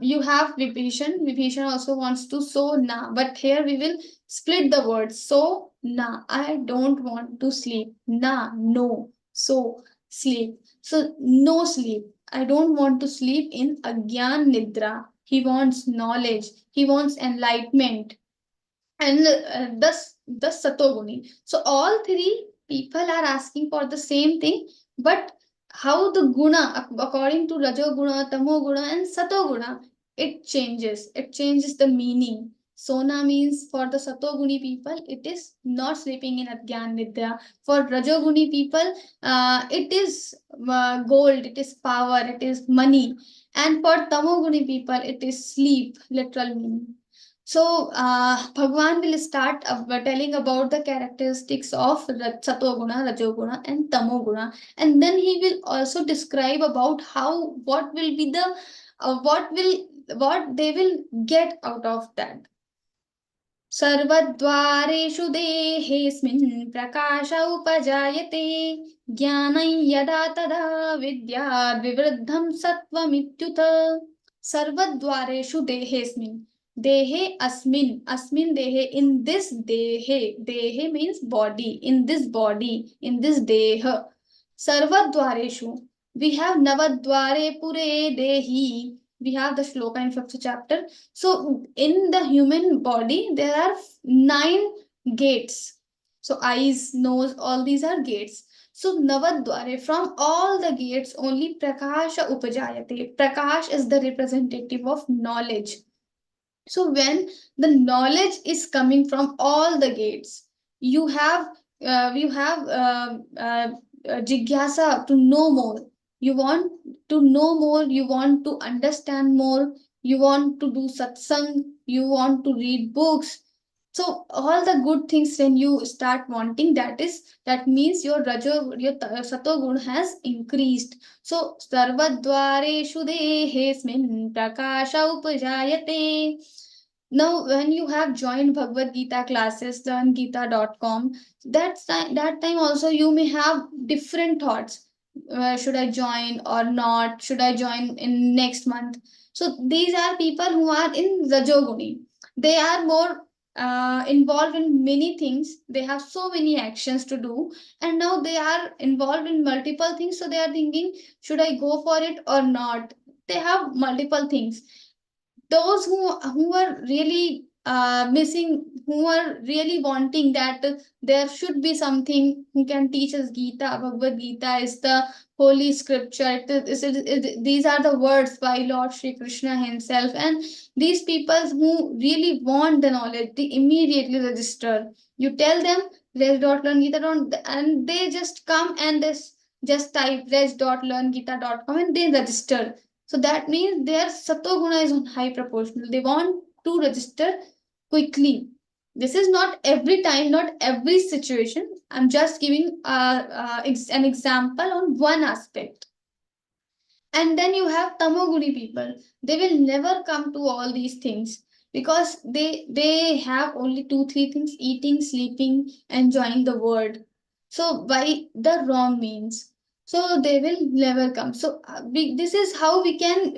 you have Vibhishan. Vibhishan also wants to so na. But here we will split the word. So na. I don't want to sleep. Na, no. So sleep. So no sleep. I don't want to sleep in Agyan Nidra. He wants knowledge. He wants enlightenment. And thus Satoguni. So all three people are asking for the same thing, but how the guna, according to Rajoguna, Tamoguna, and Satoguna, it changes. It changes the meaning. Sona means for the Satoguni people, it is not sleeping in Agyan Nidra. For Rajoguni people, it is gold, it is power, it is money. And for Tamoguni people, it is sleep, literal meaning. So, Bhagwan will start telling about the characteristics of Satoguna, Rajoguna, and Tamoguna, and then he will also describe about how what will be the what they will get out of that. सर्वद्वारेषु देहेऽस्मिन् प्रकाश उपजायते ज्ञानं यदा तदा विद्याद् विवृद्धं सत्त्वमित्युत सर्वद्वारेषु देहेऽस्मिन् देहे अस्मिन् देहे in this dehe means body in this deha sarvadvareshu we have navadvare pure dehi. We have the shloka in 5th chapter. So in the human body, there are 9 gates. So eyes, nose, all these are gates. So Navadware, from all the gates, only Prakasha Upajayate. Prakash is the representative of knowledge. So when the knowledge is coming from all the gates, you have jigyasa to know more. You want to know more, you want to understand more, you want to do satsang, you want to read books. So all the good things when you start wanting, that means your sato gun has increased. So sarvadvareshu dehesmin prakasha upajayate. Now, when you have joined Bhagavad Gita classes, learngeeta.com, that time also you may have different thoughts. Should I join or not? Should I join in next month? So these are people who are in Rajoguni. They are more involved in many things. They have so many actions to do, and now they are involved in multiple things. So they are thinking, should I go for it or not? They have multiple things. Those who are really missing, who are really wanting that there should be something who can teach us Gita. Bhagavad Gita is the holy scripture. These are the words by Lord Shri Krishna himself, and these people who really want the knowledge, they immediately register. You tell them res.learngita.com and they just come and just type res.learngita.com and they register. So that means their Sattva-guna is on high proportional. They want to register quickly. This is not every time, not every situation. I'm just giving an example on one aspect. And then you have Tamoguni people. They will never come to all these things because they have only 2-3 things: eating, sleeping, enjoying the world. So by the wrong means. So they will never come. So this is how we can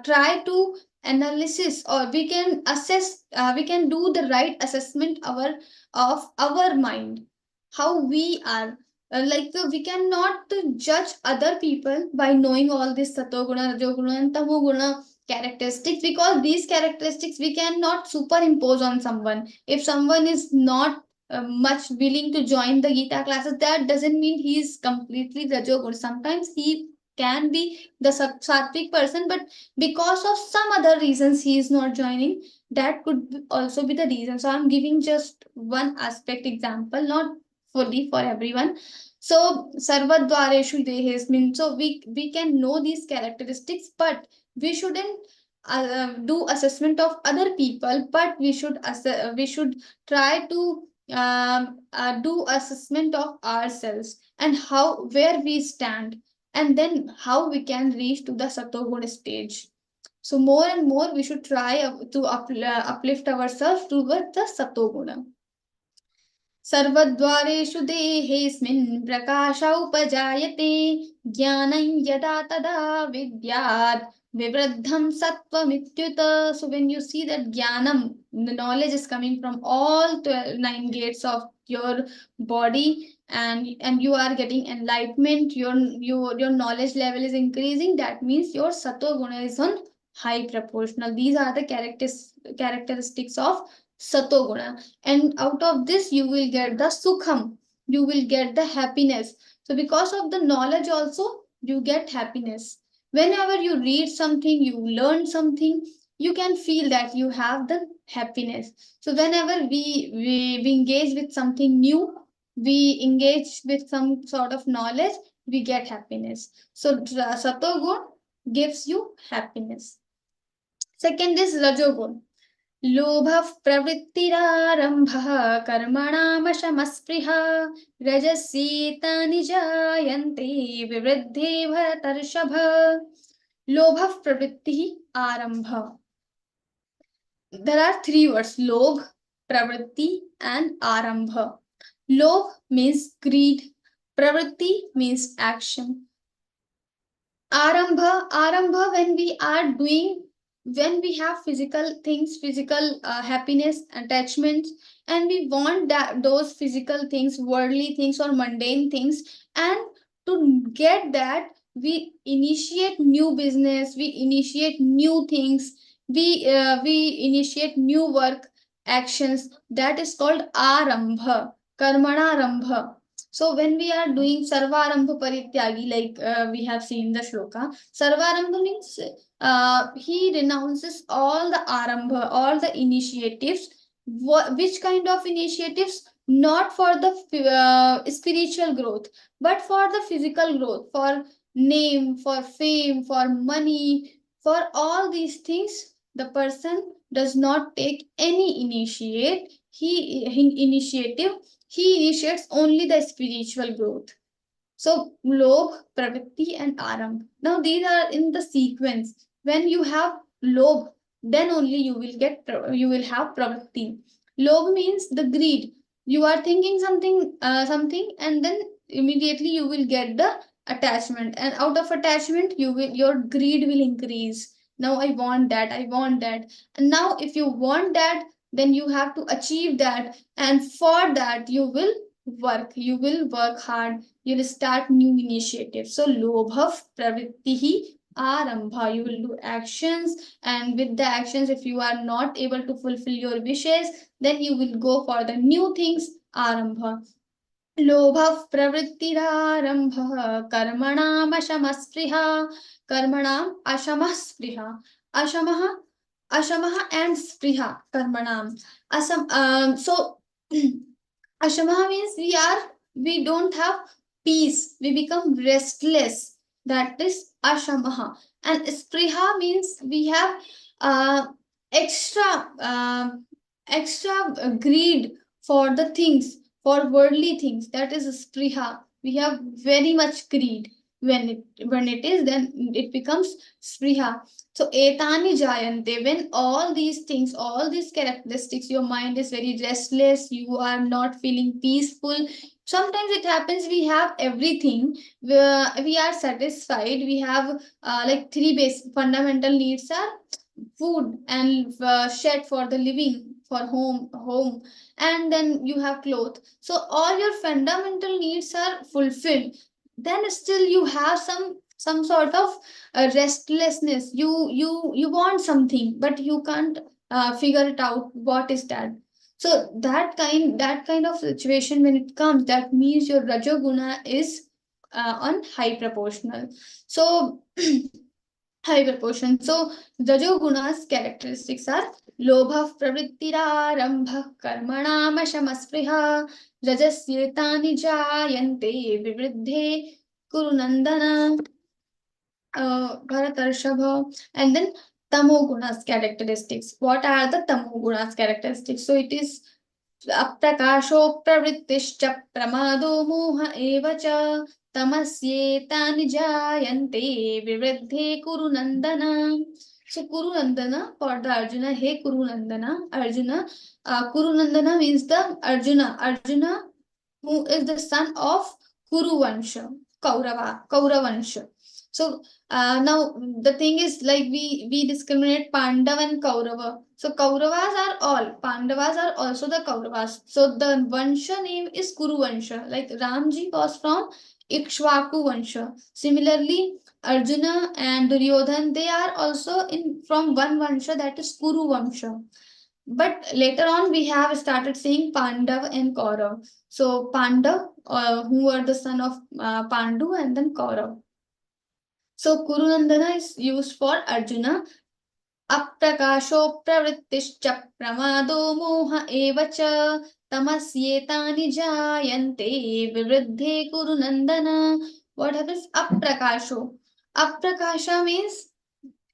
try to analysis, or we can assess, we can do the right assessment of our mind, how we are. We cannot judge other people by knowing all this Satoguna, Rajoguna, and Tamoguna characteristics, because these characteristics we cannot superimpose on someone. If someone is not much willing to join the Gita classes, that doesn't mean he is completely Rajoguna. Sometimes he can be the Sattvic person, but because of some other reasons he is not joining. That could also be the reason. So I'm giving just one aspect example, not fully for everyone. So sarvadvareshu dehesmin. So we can know these characteristics, but we shouldn't do assessment of other people, but we should try to do assessment of ourselves and where we stand, and then how we can reach to the Satoguna stage. So more and more we should try to uplift ourselves towards the Satoguna. सर्वद्वारेषु देहेऽस्मिन् प्रकाश उपजायते ज्ञानं यदा तदा विद्यात् vivruddham sattvamithyuta. So when you see that jnanam, the knowledge is coming from all 9 gates of your body, and you are getting enlightenment, your knowledge level is increasing, that means your sattva guna is on high proportional. These are the characteristics of sattva guna, and out of this you will get the sukham, you will get the happiness. So because of the knowledge also you get happiness. Whenever you read something, you learn something, you can feel that you have the happiness. So whenever we engage with something new, we engage with some sort of knowledge, we get happiness. So Satogun gives you happiness. Second is Rajogun. लोभः प्रवृत्तिरारम्भः कर्मणामशमस्पृहा रजस्येतानि जायन्ते विवृद्धे भरतर्षभ. लोभः प्रवृत्तिः आरम्भः. There are three words: lobh, pravritti, and arambha. Lobh means greed, pravritti means action. Arambha when we are doing, when we have physical things, physical happiness, attachments, and we want that those physical things, worldly things or mundane things, and to get that we initiate new business, we initiate new things, we initiate new work actions. That is called arambha, karmanarambha. So when we are doing sarvarambha parityagi, like we have seen the shloka, sarvarambha means he renounces all the arambha, all the initiatives. Which kind of initiatives? Not for the spiritual growth, but for the physical growth, for name, for fame, for money, for all these things. The person does not take any initiative. He initiates only the spiritual growth. So lobh, pravritti, and arambha. Now these are in the sequence. When you have lobh, then only you will have pravritti. Lobh means the greed. You are thinking something, and then immediately you will get the attachment, and out of attachment your greed will increase. Now I want that, I want that. And now if you want that, then you have to achieve that, and for that you will work hard, you will start new initiatives. So lobha pravrittihi arambha, you will do actions, and with the actions, if you are not able to fulfill your wishes, then you will go for the new things, arambha. लोभः प्रवृत्तिरारम्भः कर्मणाम् अशमस्पृहा. कर्मणाम् अशमः स्पृहा. Ashamah and spriha karmanam. So ashamah means we don't have peace, we become restless. That is ashamah. And spriha means we have extra greed for the things, for worldly things. That is spriha. We have very much greed. When it is, then it becomes spriha. So etani jayante, when all these things, all these characteristics, your mind is very restless, you are not feeling peaceful. Sometimes it happens we have everything, we are satisfied, we have like three basic fundamental needs are food and shed for the living, for home, and then you have clothes. So all your fundamental needs are fulfilled, then still you have some sort of restlessness. You want something, but you can't figure it out what is that. So that kind of situation, when it comes, that means your rajoguna is on high proportional. So high proportion. So rajoguna's characteristics are lobha pravrittirarambha karmanamashamaspriha rajasyetani jayante vivriddhe kurunandana bharatarshabha. And then tamoguna's characteristics. What are the tamoguna's characteristics? So it is अप्रकाशो प्रवृत्तिश्च प्रमादो मोह एव च तमस्येतानि जायन्ते विवृद्धे कुरु नन्दन. So Kuru Nandana for the Arjuna. Hey Kuru Nandana, Arjuna. Kuru Nandana means the Arjuna who is the son of Kuru Vansha, Kaurava Vansha. So now the thing is, like we discriminate Pandav and Kaurava. So Kauravas are all, Pandavas are also the Kauravas. So the Vansha name is Kuru Vansha. Like Ramji was from Ikshvaku Vansha. Similarly, Arjuna and Duryodhan, they are also from one Vansha, that is Kuru Vansha. But later on we have started saying Pandav and Kaurav. So Pandav, who are the son of Pandu, and then Kaurav. So Kuru Nandana is used for Arjuna. Aprakasho pravrittischa pramado moha evacha tamasyetani jayante vivriddhe kuru nandana. What happens? Aprakasho. Aprakasha means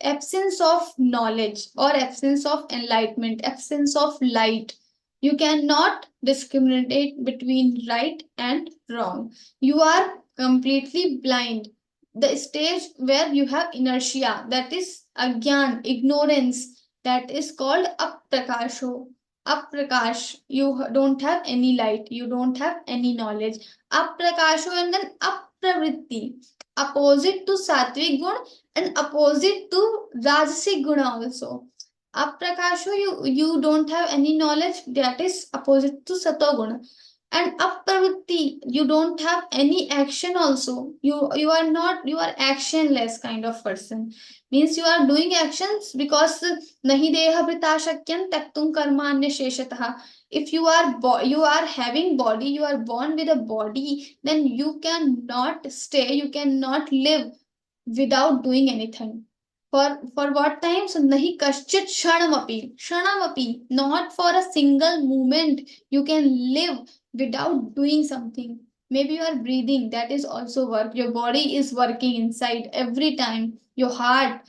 absence of knowledge or absence of enlightenment, absence of light. You cannot discriminate between right and wrong. You are completely blind. The stage where you have inertia, that is agyan, ignorance, that is called aprakasho. Aprakash, you don't have any light, you don't have any knowledge. Aprakasho and then apravritti, opposite to sattvic gun and opposite to Rajasic Guna also. Aprakasho, you don't have any knowledge, that is opposite to Satoguna. And Apravritti, you don't have any action also. You are not, you are actionless kind of person. Means you are doing actions because nahi deha vrita shakyan taktum karmanya sheshatah. If you are you are having body, you are born with a body, then you cannot stay, you cannot live without doing anything. For what time? So nahi kaschit shanamapi, not for a single moment you can live without doing something. Maybe you are breathing, that is also work. Your body is working inside every time. Your heart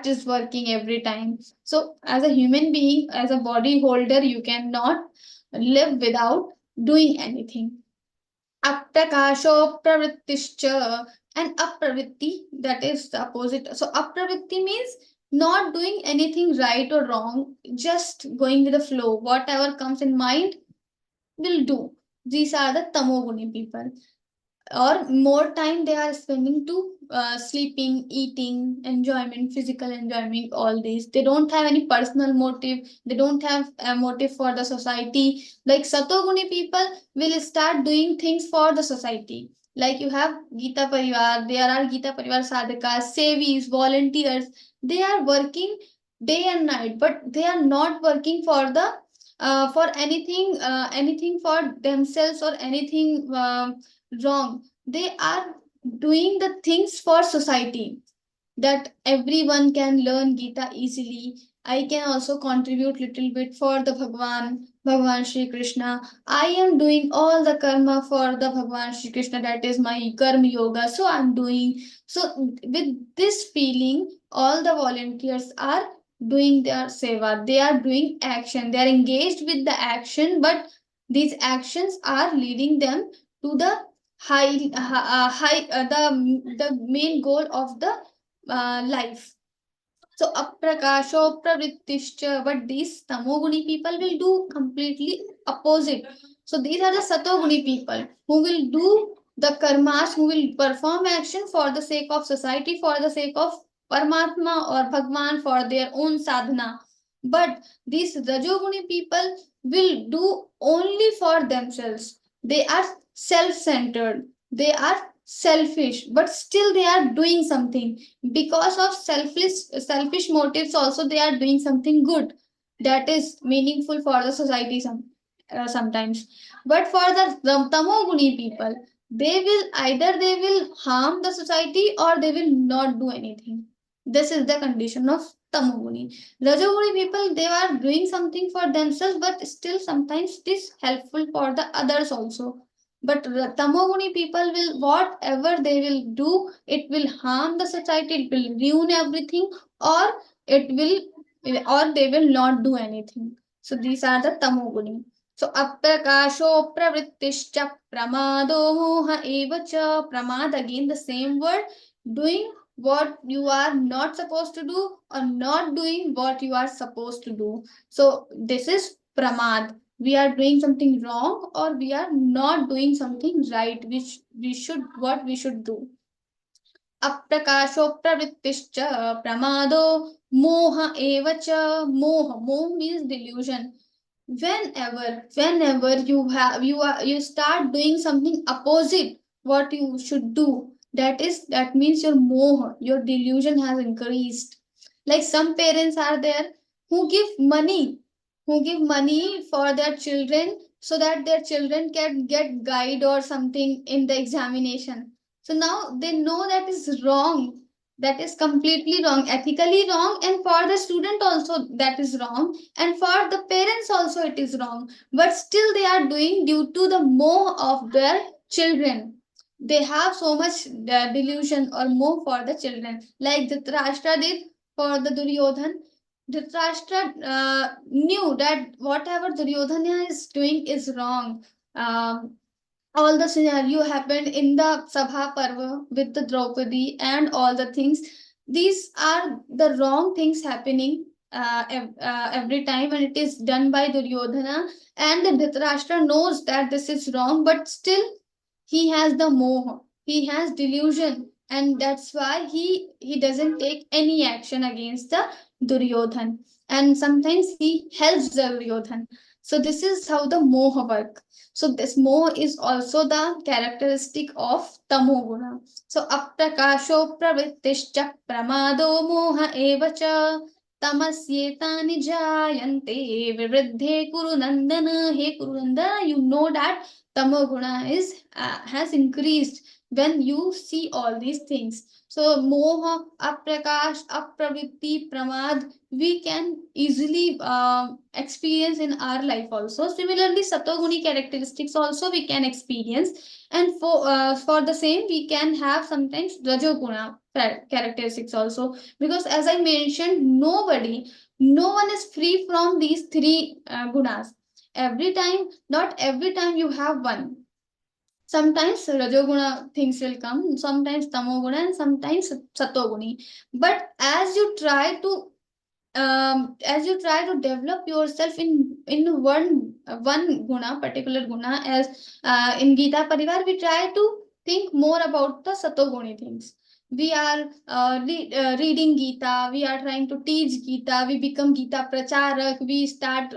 is working every time. So as a human being, as a body holder, you cannot live without doing anything. Aprakasho pravrittischa and apravritti, that is the opposite. So apravritti means not doing anything right or wrong, just going with the flow. Whatever comes in mind will do. These are the tamoguni people, or more time they are spending to sleeping, eating, enjoyment, physical enjoyment, all these. They don't have any personal motive, they don't have a motive for the society. Like satoguni people will start doing things for the society. Like you have Geeta Parivar, there are Geeta Parivar sadhakas, sevis, volunteers. They are working day and night, but they are not working for the for anything for themselves or anything wrong. They are doing the things for society, that everyone can learn Gita easily. I can also contribute little bit for the Bhagwan Shri Krishna. I am doing all the karma for the Bhagwan Shri Krishna, that is my karma yoga. So I'm doing. So with this feeling, all the volunteers are doing their seva. They are doing action. They are engaged with the action, but these actions are leading them to the the main goal of the life. So aprakasho pravrittischa, but these tamoguni people will do completely opposite. So these are the satoguni people who will do the karmas, who will perform action for the sake of society, for the sake of Paramatma or Bhagwan, for their own sadhana. But these rajoguni people will do only for themselves. They are self-centered. They are selfish, but still they are doing something. Because of selfish motives also, they are doing something good, that is meaningful for the society sometimes. But for the tamoguni people, they will harm the society or they will not do anything. This is the condition of tamoguni. Rajoguni people, they are doing something for themselves, but still sometimes it is helpful for the others also. But tamoguni people will, whatever they will do, it will harm the society, it will ruin everything, or it will, or they will not do anything. So these are the tamoguni. So aprakasho pravrittischa pramado moha evacha. Pramad, again the same word, doing what you are not supposed to do or not doing what you are supposed to do. So this is pramad. We are doing something wrong or we are not doing something right, which we should, what we should do. Aprakasho pravrittischa pramado moha evacha. Moha means delusion. Whenever you start doing something opposite what you should do, that means your moha, your delusion has increased. Like some parents are there who give money for their children so that their children can get guide or something in the examination. So now they know that is wrong. That is completely wrong, ethically wrong, and for the student also that is wrong, and for the parents also it is wrong. But still they are doing due to the moh of their children. They have so much delusion or moh for the children, like Dhritarashtra did for the Duryodhan. Dhritarashtra knew that whatever Duryodhana is doing is wrong. All the scenario happened in the Sabha Parva with the Draupadi and all the things. These are the wrong things happening every time, and it is done by Duryodhana. And the Dhritarashtra knows that this is wrong, but still he has the moha, he has delusion, and that's why he doesn't take any action against the Duryodhan. And sometimes he helps the Duryodhan. So this is how the moha work. So this moha is also the characteristic of tamoguna. So aprakasho pravrittischa pramado moha evacha tamasyetani jayante vivriddhe kuru nandana. Hey Kuru Nandana, you know that tamoguna is has increased when you see all these things. So moha, aprakash, apravritti, pramad, we can easily experience in our life also. Similarly, satoguni characteristics also we can experience, and for the same we can have sometimes rajoguna characteristics also, because as I mentioned, no one is free from these three gunas. Every time, not every time you have one. Sometimes rajoguna things will come, sometimes tamoguna, and sometimes satoguni. But as you try to develop yourself in one guna, particular guna, as in Gita Parivar, we try to think more about the satoguni things. We are reading Gita, we are trying to teach Gita, we become Gita pracharak, we start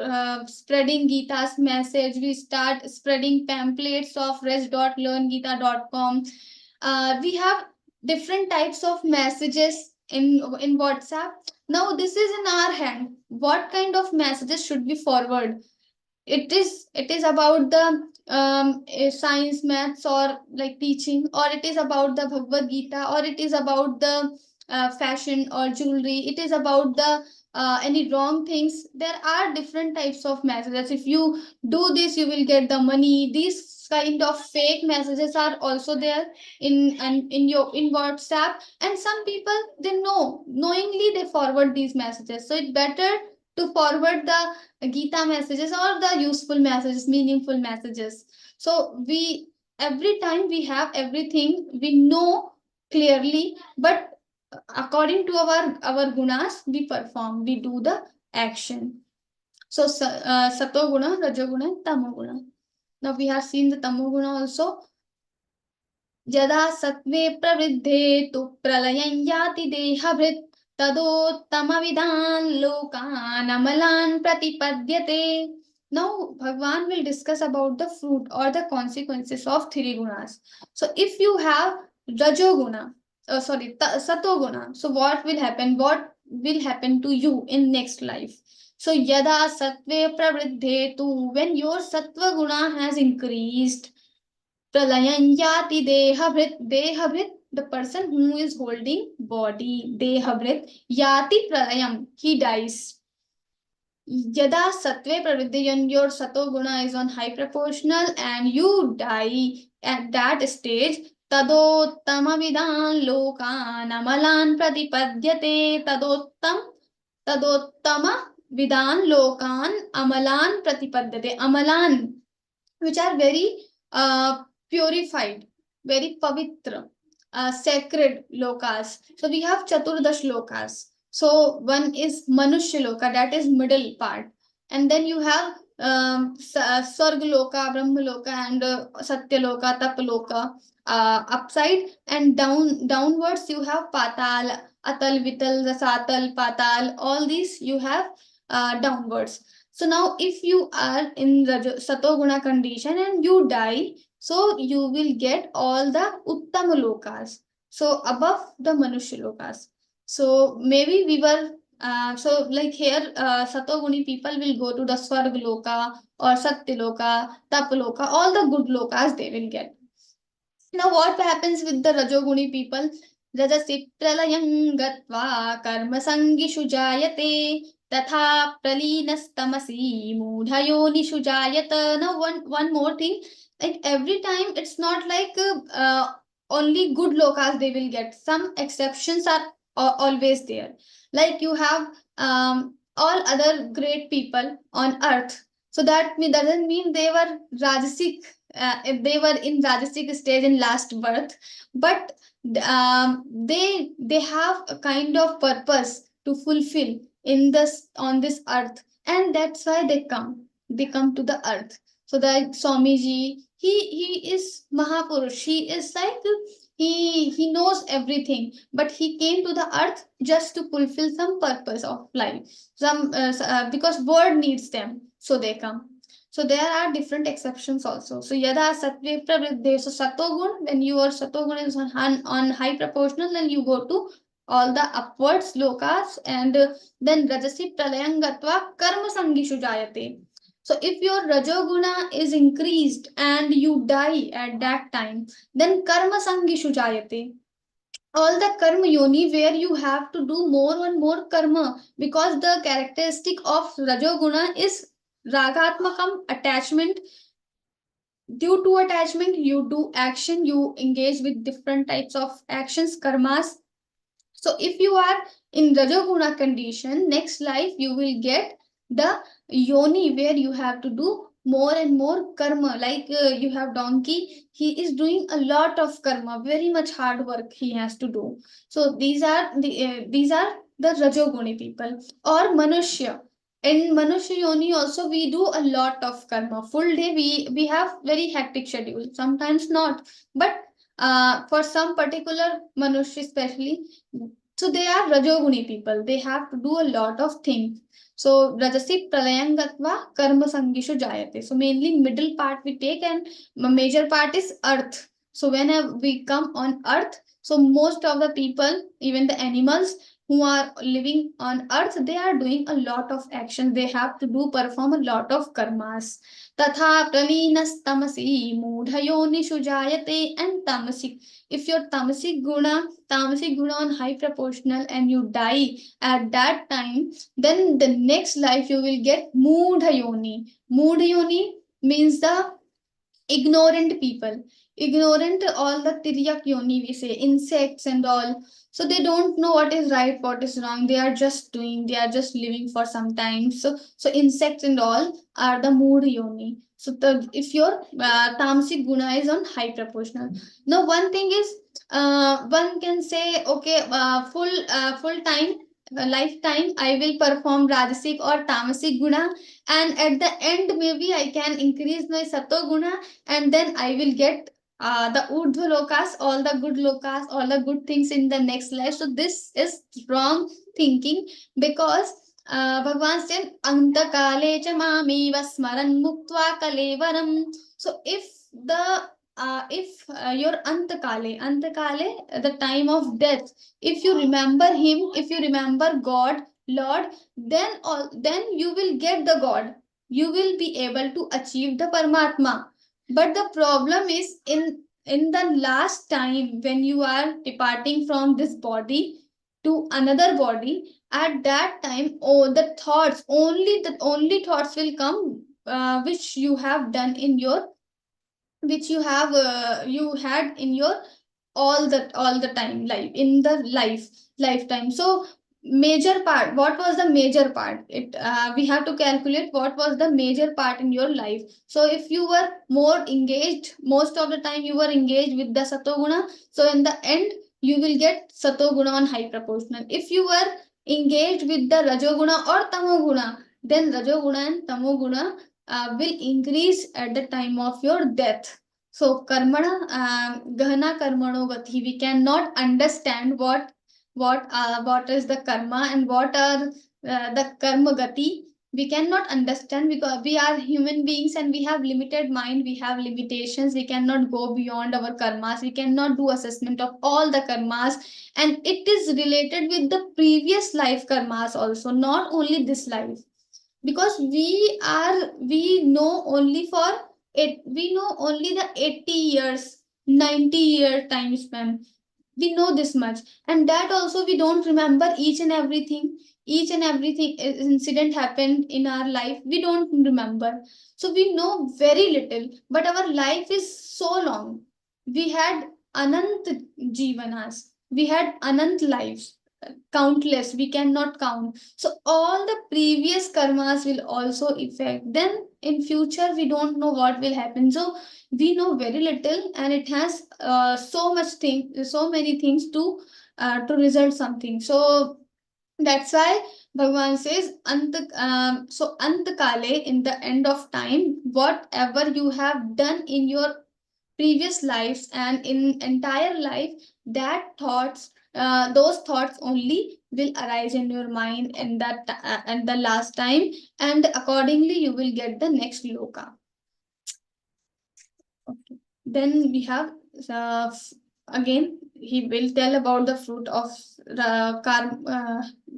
spreading Gita's message, we start spreading pamphlets of res.learngita.com. We have different types of messages in WhatsApp. Now this is in our hand. What kind of messages should we forward? It is about the science, maths, or like teaching, or it is about the Bhagavad Gita, or it is about the fashion or jewelry. It is about the any wrong things. There are different types of messages. If you do this, you will get the money. These kind of fake messages are also there in WhatsApp, and some people they knowingly they forward these messages. So it's better to forward the Gita messages or the useful messages, meaningful messages. So we every time we have everything we know clearly, but according to our gunas we perform, we do the action. So sato guna, rajoguna, and tamoguna. Now we have seen the tamoguna also. Yada satve pravriddhe tu pralayam yati dehabhrit तदोत्तमविदान् लोकान् अमलान् प्रतिपद्यते. Now Bhagwan will discuss about the fruit or the consequences of three gunas. So if you have rajoguna, satoguna, so what will happen? What will happen to you in next life? So yada sattve pravriddhe tu, when your sattva guna has increased, pralayan yati dehabhrit, the person who is holding body, dehabhrit, yati pralayam, he dies. Yada sattve pravriddhi, your sato guna is on high proportional and you die at that stage. Tadottama vidan lokan amalan pratipadyate. Tadottama vidan lokan amalan pratipadyate. Amalan, which are very purified, very pavitra, sacred lokas. So we have Chaturdash lokas. So one is Manushya loka, that is middle part. And then you have Sarg loka, Brahma loka, and Satya loka, Tap loka upside, and downwards you have Patal, Atal, Vital, Satal, Patal, all these you have downwards. So now if you are in the Satoguna condition and you die, so you will get all the Uttama lokas. So above the Manushya lokas. So maybe we were so like here Satoguni people will go to the Swarg loka or Satya loka, Tap loka, all the good lokas they will get. Now what happens with the Rajoguni people? Rajasi pralayam gatva karma sangishu jayate tatha pralinas tamasi mudhayonishu jayata. Now one more thing, like every time it's not like only good lokas they will get. Some exceptions are always there. Like you have all other great people on earth. So doesn't mean they were Rajasic, if they were in Rajasic stage in last birth, but they have a kind of purpose to fulfill in this on this earth, and that's why they come to the earth. So that Swamiji, he is Mahapurush. He is like he knows everything, but he came to the earth just to fulfill some purpose of life. Because world needs them, so they come. So there are different exceptions also. So yada sattve pravriddhe. So satogun, when your satogun is on high proportional, then you go to all the upwards lokas, and then rajasi pralayam gatva karma sangishu jayate. So if your rajoguna is increased and you die at that time, then karma sangishu jayate. All the karma yoni where you have to do more and more karma, because the characteristic of rajoguna is ragatmakam, attachment. Due to attachment you do action, you engage with different types of actions, karmas. So if you are in rajoguna condition, next life you will get the yoni where you have to do more and more karma. Like you have donkey, he is doing a lot of karma, very much hard work he has to do. So these are the rajoguni people. Or manushya. In manushya yoni also we do a lot of karma. Full day we have very hectic schedule, sometimes not, but for some particular manushya especially, so they are rajoguni people, they have to do a lot of things. So rajasi pralayam gatva karma sangishu jayate. So mainly middle part we take, and major part is earth. So whenever we come on earth, so most of the people, even the animals who are living on earth, they are doing a lot of action, they have to do perform a lot of karmas. Tatha pralinas tamasi mudhayonishu jayate. And tamasic, if your tamasic guna on high proportional and you die at that time, then the next life you will get mudhayoni. Mudhayoni means the ignorant people, ignorant, all the tiryak yoni we say, insects and all. So they don't know what is right, what is wrong, they are just doing, they are just living for some time. So insects and all are the mood yoni. So if your tamasic guna is on high proportional. Now one thing is, one can say, okay, full time lifetime I will perform rajasic or tamasic guna, and at the end maybe I can increase my sato guna, and then I will get the urdhva lokas, all the good lokas, all the good things in the next life. So this is wrong thinking, because Bhagwan said, Anta kale cha mamiva smaran muktva kalevaram. So if your antakale, the time of death, if you remember him, if you remember God, Lord, then you will get the God, you will be able to achieve the Paramatma. But the problem is, in the last time when you are departing from this body to another body, at that time, oh, the only thoughts will come, which you have done in your, which you had in your all the time life, in the lifetime. So major part, what was the major part, it we have to calculate what was the major part in your life. So if you were more engaged, most of the time you were engaged with the satoguna, so in the end you will get satoguna on high proportional. If you were engaged with the rajoguna or tamoguna, then rajoguna and tamoguna will increase at the time of your death. So karmana gahana karmano gati. We cannot understand what is the karma and what are the karma gati. We cannot understand because we are human beings and we have limited mind, we have limitations, we cannot go beyond our karmas, we cannot do assessment of all the karmas, and it is related with the previous life karmas also, not only this life. Because we know only for it, we know only the 80 years, 90-year time span, We know this much, and that also we don't remember each and everything. Each and everything incident happened in our life, we don't remember. So we know very little, but our life is so long. We had anant jivanas, we had anant lives, countless, we cannot count. So all the previous karmas will also affect, then in future we don't know what will happen. So we know very little, and it has so many things to result something. So that's why Bhagavan says, so Antakale, in the end of time, whatever you have done in your previous lives and in entire life, those thoughts only will arise in your mind in that and the last time, and accordingly you will get the next loka. Okay. Then we have again he will tell about the fruit of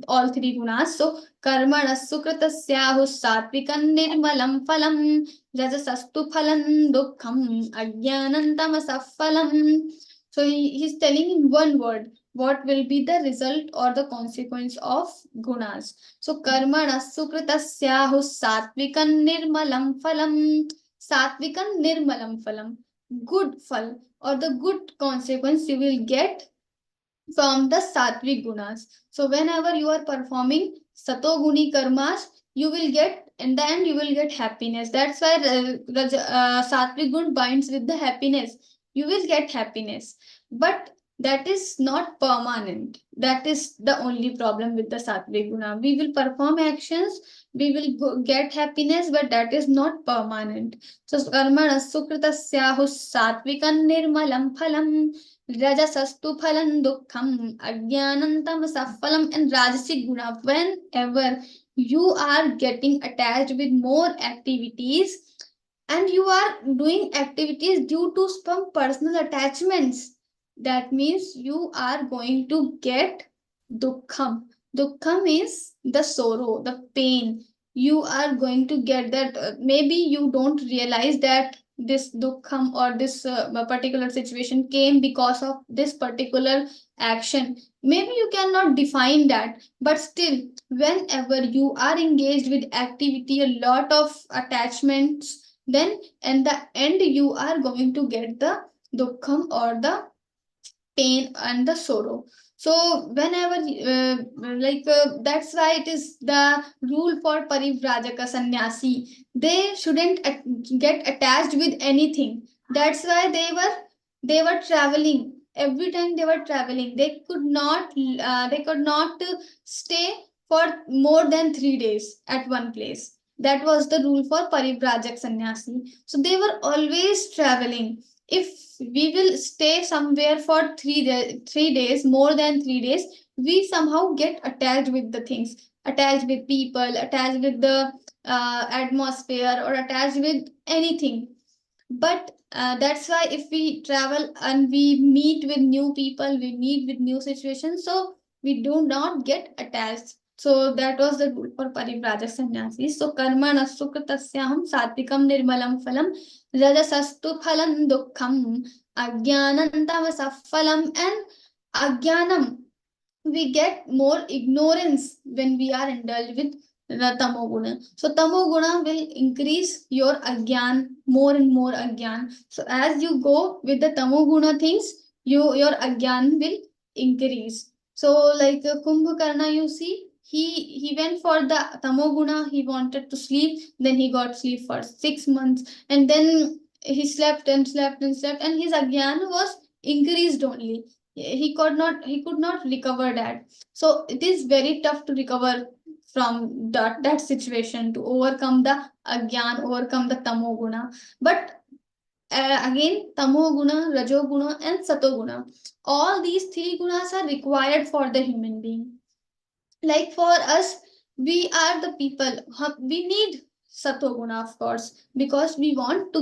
all three gunas. So karmana sukritasyahu satvikam nirmalam phalam rajasastu phalam dukkham ajnanam tamasa phalam. So he's telling in one word what will be the result or the consequence of gunas. So karmana sukritasyahu satvikam nirmalam phalam. Satvikam nirmalam phalam. Good phal or the good consequence you will get from the sattvic gunas. So whenever you are performing satoguni karmas, you will get, in the end you will get happiness. That's why sattvic gun binds with the happiness. You will get happiness, but that is not permanent. That is the only problem with the sattvic guna. We will perform actions, we will get happiness, but that is not permanent. So karmana sukritasyahu satvikam nirmalam phalam rajasastu phalam dukkham ajnanam tamasa phalam. And rajasic guna, whenever you are getting attached with more activities and you are doing activities due to some personal attachments, that means you are going to get dukkham. Dukkham is the sorrow, the pain. You are going to get that. Maybe you don't realize that this dukkham or this particular situation came because of this particular action. Maybe you cannot define that, but still, whenever you are engaged with activity, a lot of attachments, then in the end you are going to get the dukkham or the pain and the sorrow. So whenever that's why it is the rule for parivrajaka sannyasi. They shouldn't get attached with anything. That's why they were traveling. Every time they were traveling, they could not stay for more than 3 days at one place. That was the rule for parivrajak sannyasi. So they were always traveling. If we will stay somewhere for 3 days, more than 3 days, we somehow get attached with the things, attached with people, attached with the atmosphere, or attached with anything. But that's why if we travel and we meet with new people, we meet with new situations, so we do not get attached. So that was the rule for parivrajak sannyasis. So karmana sukatasyaham satvikam nirmalam phalam rajasastu phalam dukkham ajnanam tamasa phalam. And ajnanam, we get more ignorance when we are indulged with the tamoguna. So tamoguna will increase your agyan, more and more agyan. So as you go with the tamoguna things, your agyan will increase. So like Kumbhakarna, you see, he went for the tamoguna. He wanted to sleep, then he got sleep for 6 months, and then he slept and slept and slept, and his agyan was increased only. He could not recover that. So it is very tough to recover from that situation, to overcome the agyan, overcome the tamoguna. But again, tamoguna, rajoguna, and satoguna, all these three gunas are required for the human being. Like for us, we are the people, we need satoguna, of course, because we want to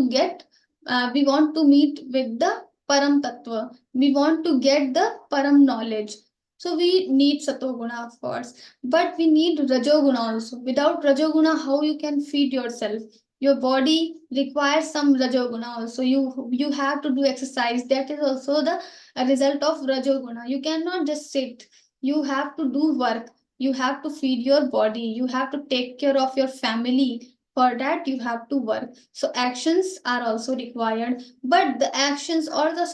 meet with the param tattva, we want to get the param knowledge. So we need satoguna, of course, but we need rajoguna also. Without rajoguna, how you can feed yourself? Your body requires some rajoguna also. You have to do exercise. That is also the a result of rajoguna. You cannot just sit. You have to do work. You have to feed your body. You have to take care of your family. For that, you have to work. So actions are also required. But the actions or the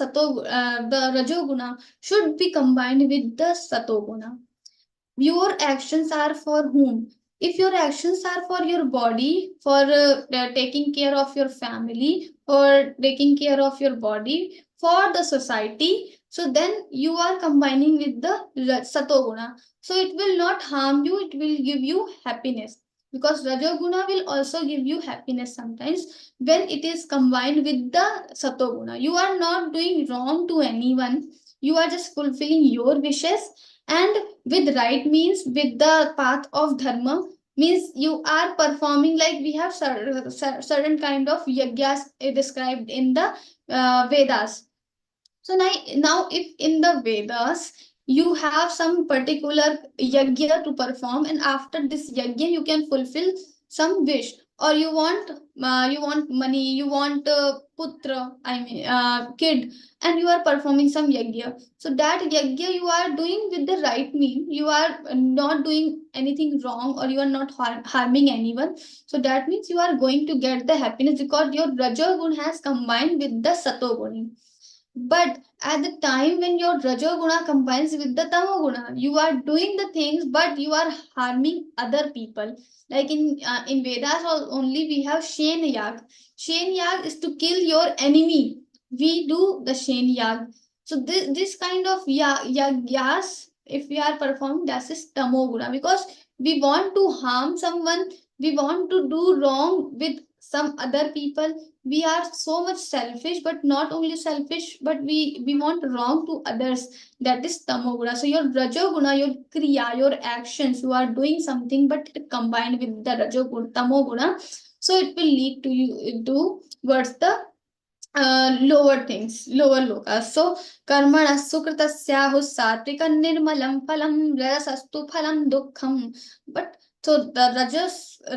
rajoguna should be combined with the satoguna. Your actions are for whom? If your actions are for your body, for taking care of your family, or taking care of your body, for the society, so then you are combining with the satoguna. So it will not harm you, it will give you happiness. Because rajoguna will also give you happiness sometimes when it is combined with the satoguna. You are not doing wrong to anyone, you are just fulfilling your wishes, and with right means, with the path of dharma, means you are performing, like we have certain kind of yagyas described in the Vedas. So now if in the Vedas you have some particular yagya to perform, and after this yagya you can fulfill some wish, or you want money, you want putra, I mean kid, and you are performing some yagya. So that yagya you are doing with the right mean. You are not doing anything wrong, or you are not harming anyone. So that means you are going to get the happiness because your rajagun has combined with the satogun. But at the time when your rajoguna combines with the tamoguna, you are doing the things, but you are harming other people. Like in Vedas only we have Shen Yag. Shen Yag is to kill your enemy. We do the Shen Yag. So this kind of yagyas, if we are performing, that is tamoguna, because we want to harm someone, we want to do wrong with some other people. We are so much selfish, but not only selfish, but we want wrong to others. That is tamoguna. So your rajoguna, your kriya, your actions, you are doing something, but combined with the rajoguna, tamoguna, so it will lead to you towards the lower things, lower lokas. So karmana sukritasyahu satrikan nirmalam phalam rajasastu phalam dukkham. But so the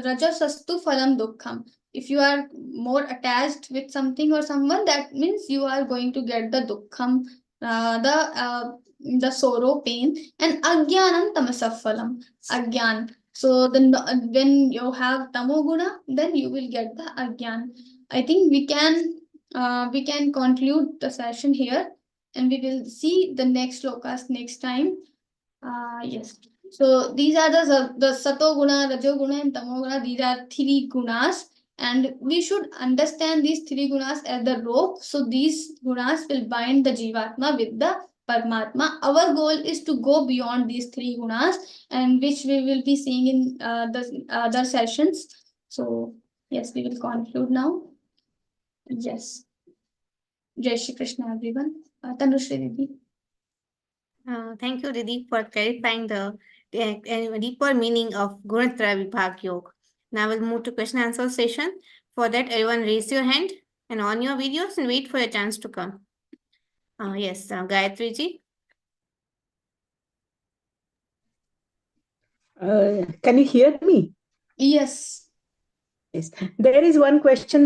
rajasastu phalam dukkham. If you are more attached with something or someone, that means you are going to get the dukkham, the sorrow, pain, and agyanam tamasaphalam, agyan. So then when you have tamoguna, then you will get the agyan. I think we can conclude the session here, and we will see the next slokas next time. Yes. So these are the sato guna, rajo guna, and tamo guna. These are three gunas, and we should understand these three gunas as the rope. So these gunas will bind the jivatma with the Paramatma. Our goal is to go beyond these three gunas, and which we will be seeing in the other sessions. So yes, we will conclude now. Yes. Jai Shri Krishna, everyone. Tanushree Didi. Thank you, Didi, for clarifying the deeper meaning of Gunatraya Vibhag Yoga. Now we'll move to question answer session. For that, everyone raise your hand and on your videos and wait for your chance to come. Yes, Gayatri ji. Can you hear me? Yes. Yes. There is one question,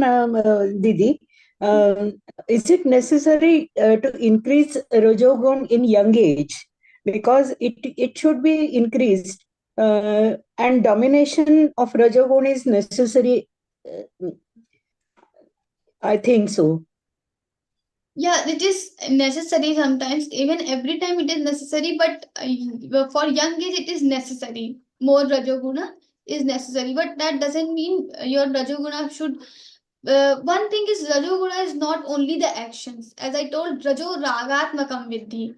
Didi. Is it necessary to increase Rajogun in young age? Because it should be increased, and domination of Rajogun is necessary. I think so. Yeah, it is necessary sometimes. Even every time it is necessary, but for young age it is necessary. More Rajoguna is necessary, but that doesn't mean your Rajoguna should. One thing is Rajoguna is not only the actions. As I told, Rajo Ragatmakam Vidhi.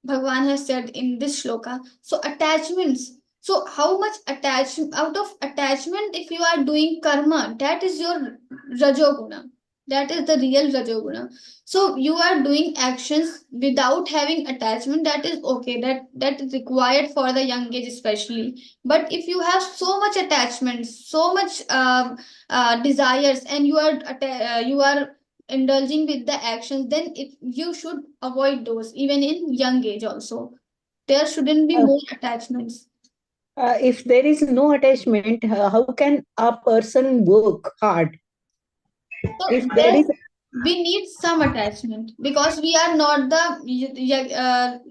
Bhagwan has said in this shloka. So attachments. So how much attachment, out of attachment, if you are doing karma, that is your rajoguna. That is the real rajoguna. So you are doing actions without having attachment. That is okay. That is required for the young age especially. But if you have so much attachment, so much desires, and you are indulging with the actions, then you should avoid those even in young age also. There shouldn't be more attachments. If there is no attachment, how can a person work hard? So If there is, we need some attachment because we are not the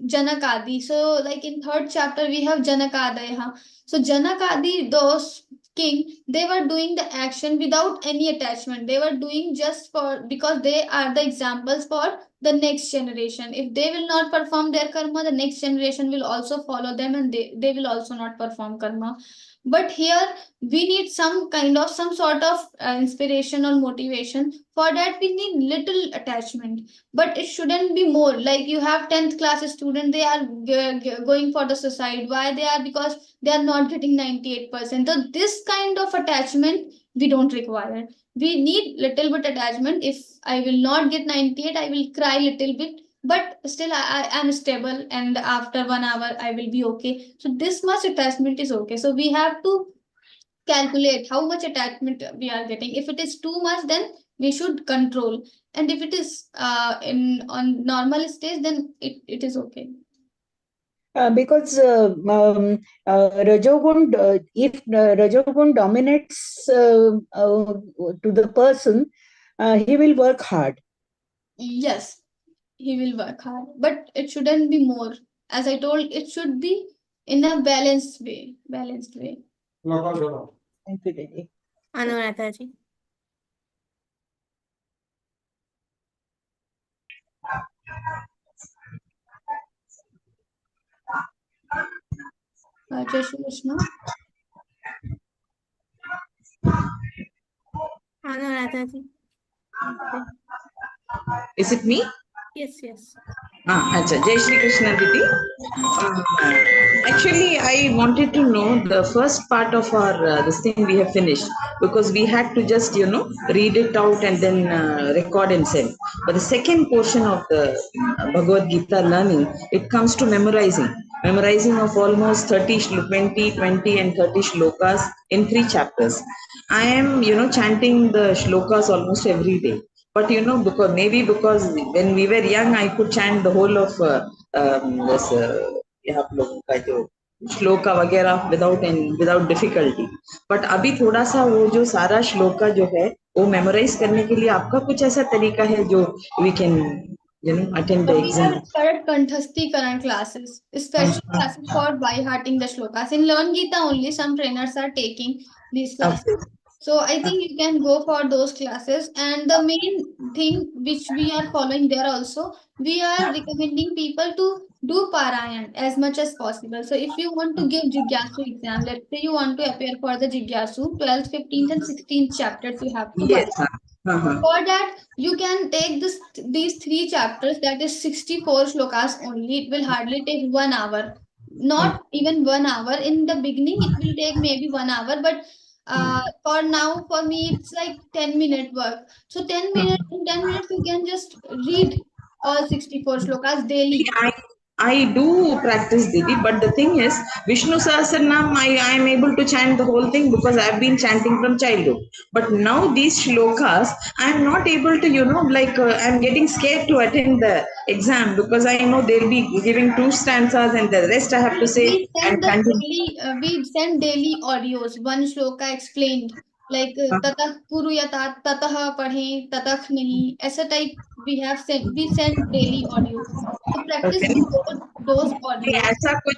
Janakadi. So, like in third chapter, we have Janakadaya. So, Janakadi, those king, they were doing the action without any attachment. They were doing just for because they are the examples for the next generation. If they will not perform their karma, the next generation will also follow them and they will also not perform karma. But here we need some kind of some sort of inspiration or motivation. For that we need little attachment, but it shouldn't be more. Like you have 10th class student, they are going for the suicide. Why they are? Because they are not getting 98%. So this kind of attachment we don't require. We need little bit attachment. If I will not get 98, I will cry little bit, but still I am stable, and after 1 hour I will be okay. So this much attachment is okay. So we have to calculate how much attachment we are getting. If it is too much, then we should control, and if it is in on normal stage, then it is okay. because Rajogun, if Rajogun dominates to the person, he will work hard. Yes, he will work hard, but it shouldn't be more. As I told, it should be in a balanced way. Thank you, Didi. Anuradha ji. Jai Shri Krishna. Anuradha ji. Is it me? Yes, yes. Acha. Jai Shri Krishna Didi. Actually, I wanted to know the first part of our this thing we have finished, because we had to just read it out and then record and send. But the second portion of the Bhagavad Gita learning, it comes to memorizing of almost 20 and 30 shlokas in 3 chapters. I am chanting the shlokas almost every day. But because when we were young, I could chant the whole of this आप लोगों का जो श्लोका वगैरह without difficulty. But अभी थोड़ा सा वो जो सारा श्लोका जो है वो मेमोराइज करने के लिए आपका कुछ ऐसा तरीका है जो we can attend the We exam. have started Kanthastikaran classes, special classes for by hearting the shlokas. In Learn Gita only, some trainers are taking these classes. Okay. So I think you can go for those classes. And the main thing which we are following there also, we are recommending people to do Parayan as much as possible. So if you want to give Jigyasu exam, let's say you want to appear for the Jigyasu, 12th, 15th and 16th chapters you have to buy. Yes. Uh-huh. For that, you can take these 3 chapters, that is 64 shlokas only. It will hardly take 1 hour. Not even 1 hour. In the beginning, it will take maybe 1 hour, but for now, for me, it's like 10-minute work. So 10 minutes, in 10 minutes, you can just read all 64 shlokas daily. I do practice Didi, but the thing is, Vishnu Sahasranam, I am able to chant the whole thing because I have been chanting from childhood. But now these shlokas, I am not able to, I am getting scared to attend the exam because I know they'll be giving 2 stanzas and the rest I have to say and continue. We send daily audios. One shloka explained, like tatah kuruyata, tatah padhe, tatah nahi. ऐसा type we send daily audios. So practice Okay. those audios.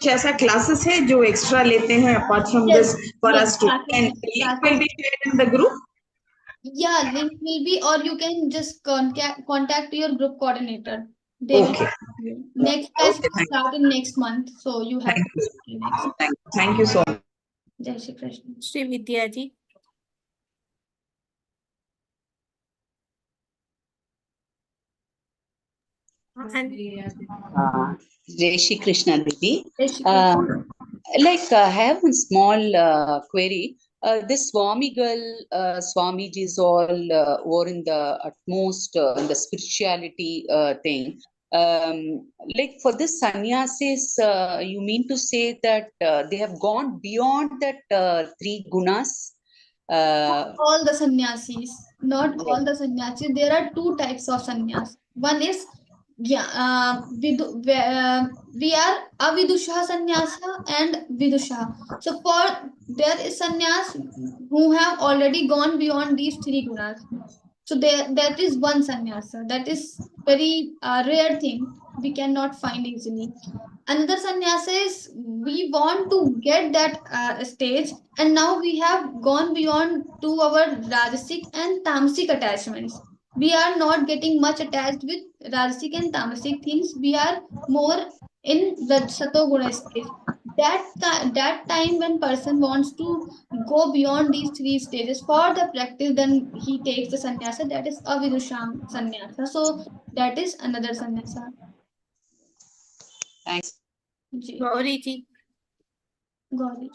ऐसा classes है जो extra लेते हैं apart from Yes, this for yes, us to, and link will be shared in the group. Yeah, link will be, or you can just contact your group coordinator. They will Okay. help you. Next batch Okay, will start in next month, so you have Thank to you. next. Thank you so much. Jai Shri Krishna. Shri Vidya ji. And Jai Shri Krishna Didi. Jai Shri Krishna. I have a small query. This Swamigal, Swamiji's all were in the utmost in the spirituality thing. For this sannyasis, you mean to say that they have gone beyond that 3 gunas? All the sannyasis, not all the sannyasis. There are 2 types of sannyas. One is Yeah, we are avidusha sannyasa and vidusha. So for there is sannyas who have already gone beyond these three gunas. So there that is one sannyasa. That is very rare thing we cannot find easily. Another sannyasa is we want to get that stage, and now we have gone beyond to our rajasic and tamasic attachments. We are not getting much attached with rajasic and tamasic things. We are more in the satoguna stage. That time when person wants to go beyond these three stages for the practice, then he takes the sannyasa. That is avidusham sannyasa. So that is another sannyasa. Thanks. Ji. Gauri ji. Gauri.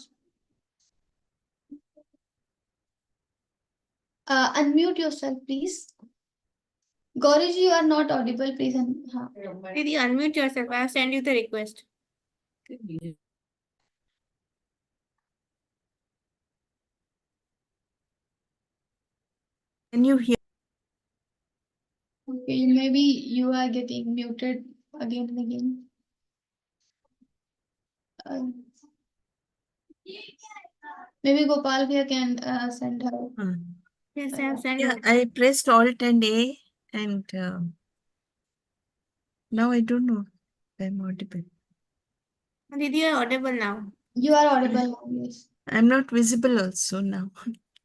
Unmute yourself, please. Gauriji, you are not audible, please. Didi, unmute yourself. I have sent you the request. Can you hear? Okay, maybe you are getting muted again and again. Maybe Gopal Bhaiya can send her. Yes, I have sent Yeah, her. I pressed Alt and A, and now I don't know if I'm audible. Didi, you are audible now. You are audible now, yes. I'm not visible also now.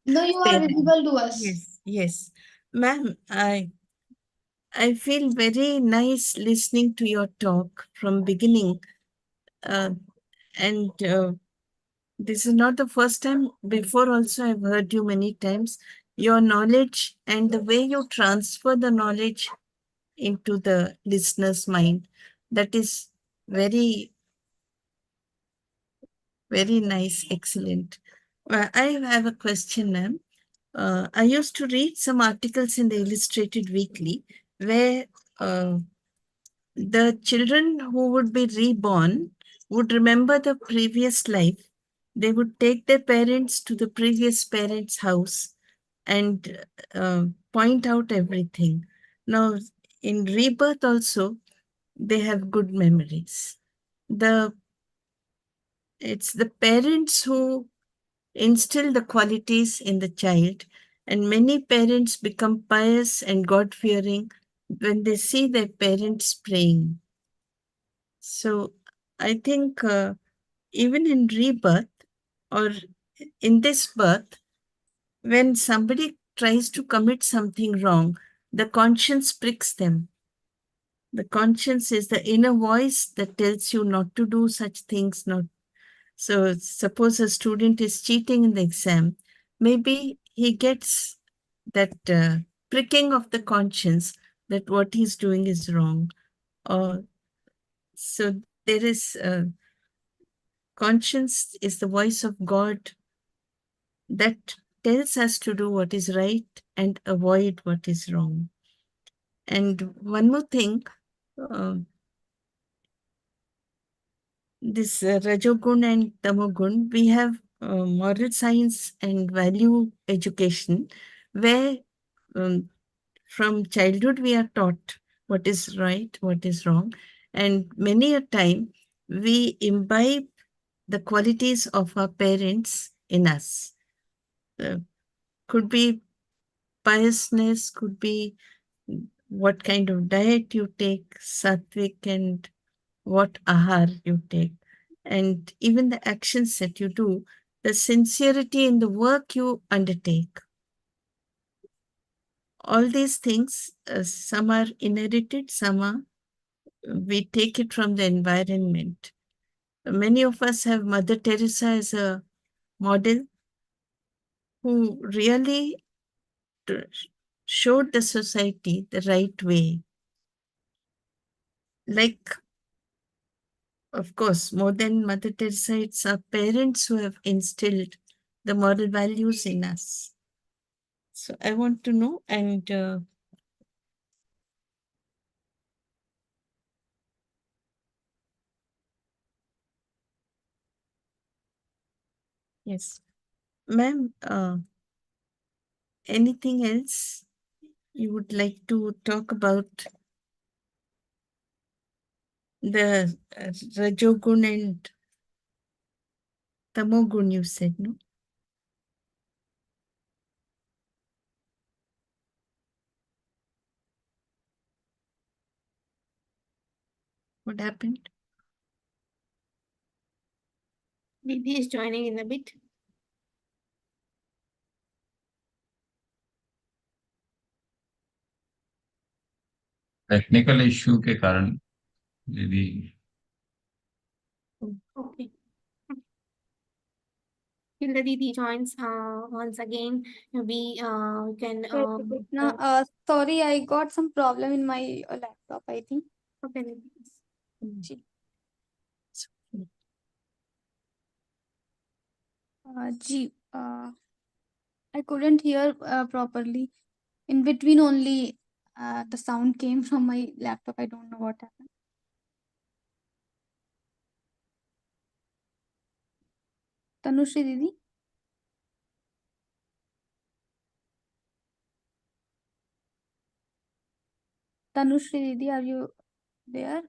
No, you are Stay there. visible to us. Yes, yes. Ma'am, I feel very nice listening to your talk from beginning. And this is not the first time. Before also I've heard you many times. Your knowledge and the way you transfer the knowledge into the listener's mind, that is very, very nice, excellent. I have a question, ma'am. I used to read some articles in the Illustrated Weekly where the children who would be reborn would remember the previous life. They would take their parents to the previous parents' house and point out everything. Now, in rebirth also, they have good memories. It's the parents who instill the qualities in the child, and many parents become pious and God-fearing when they see their parents praying. So I think even in rebirth or in this birth, when somebody tries to commit something wrong, the conscience pricks them. The conscience is the inner voice that tells you not to do such things. So suppose a student is cheating in the exam, maybe he gets that pricking of the conscience that what he's doing is wrong. So there is conscience is the voice of God that tells us to do what is right and avoid what is wrong. And one more thing, this Rajogun and Tamogun, we have moral science and value education where from childhood we are taught what is right, what is wrong. And many a time we imbibe the qualities of our parents in us. Could be piousness, could be what kind of diet you take, sattvic, and what ahar you take. And even the actions that you do, the sincerity in the work you undertake. All these things, some are inherited, some are, we take it from the environment. Many of us have Mother Teresa as a model who really showed the society the right way. Like, of course, more than Mother Teresa, it's our parents who have instilled the moral values in us. So I want to know, and yes, ma'am, anything else you would like to talk about The Rajogun and Tamogun you said, no? What happened? Didi is joining in a bit. Technical issue के कारण दीदी Okay. Till the Didi joins once again, we can. Jai Shri Krishna. Sorry, I got some problem in my laptop, I think. Okay. Didi. Ji. I couldn't hear properly. In between only the sound came from my laptop. I don't know what happened. Tanushri Didi? Tanushri Didi, are you there?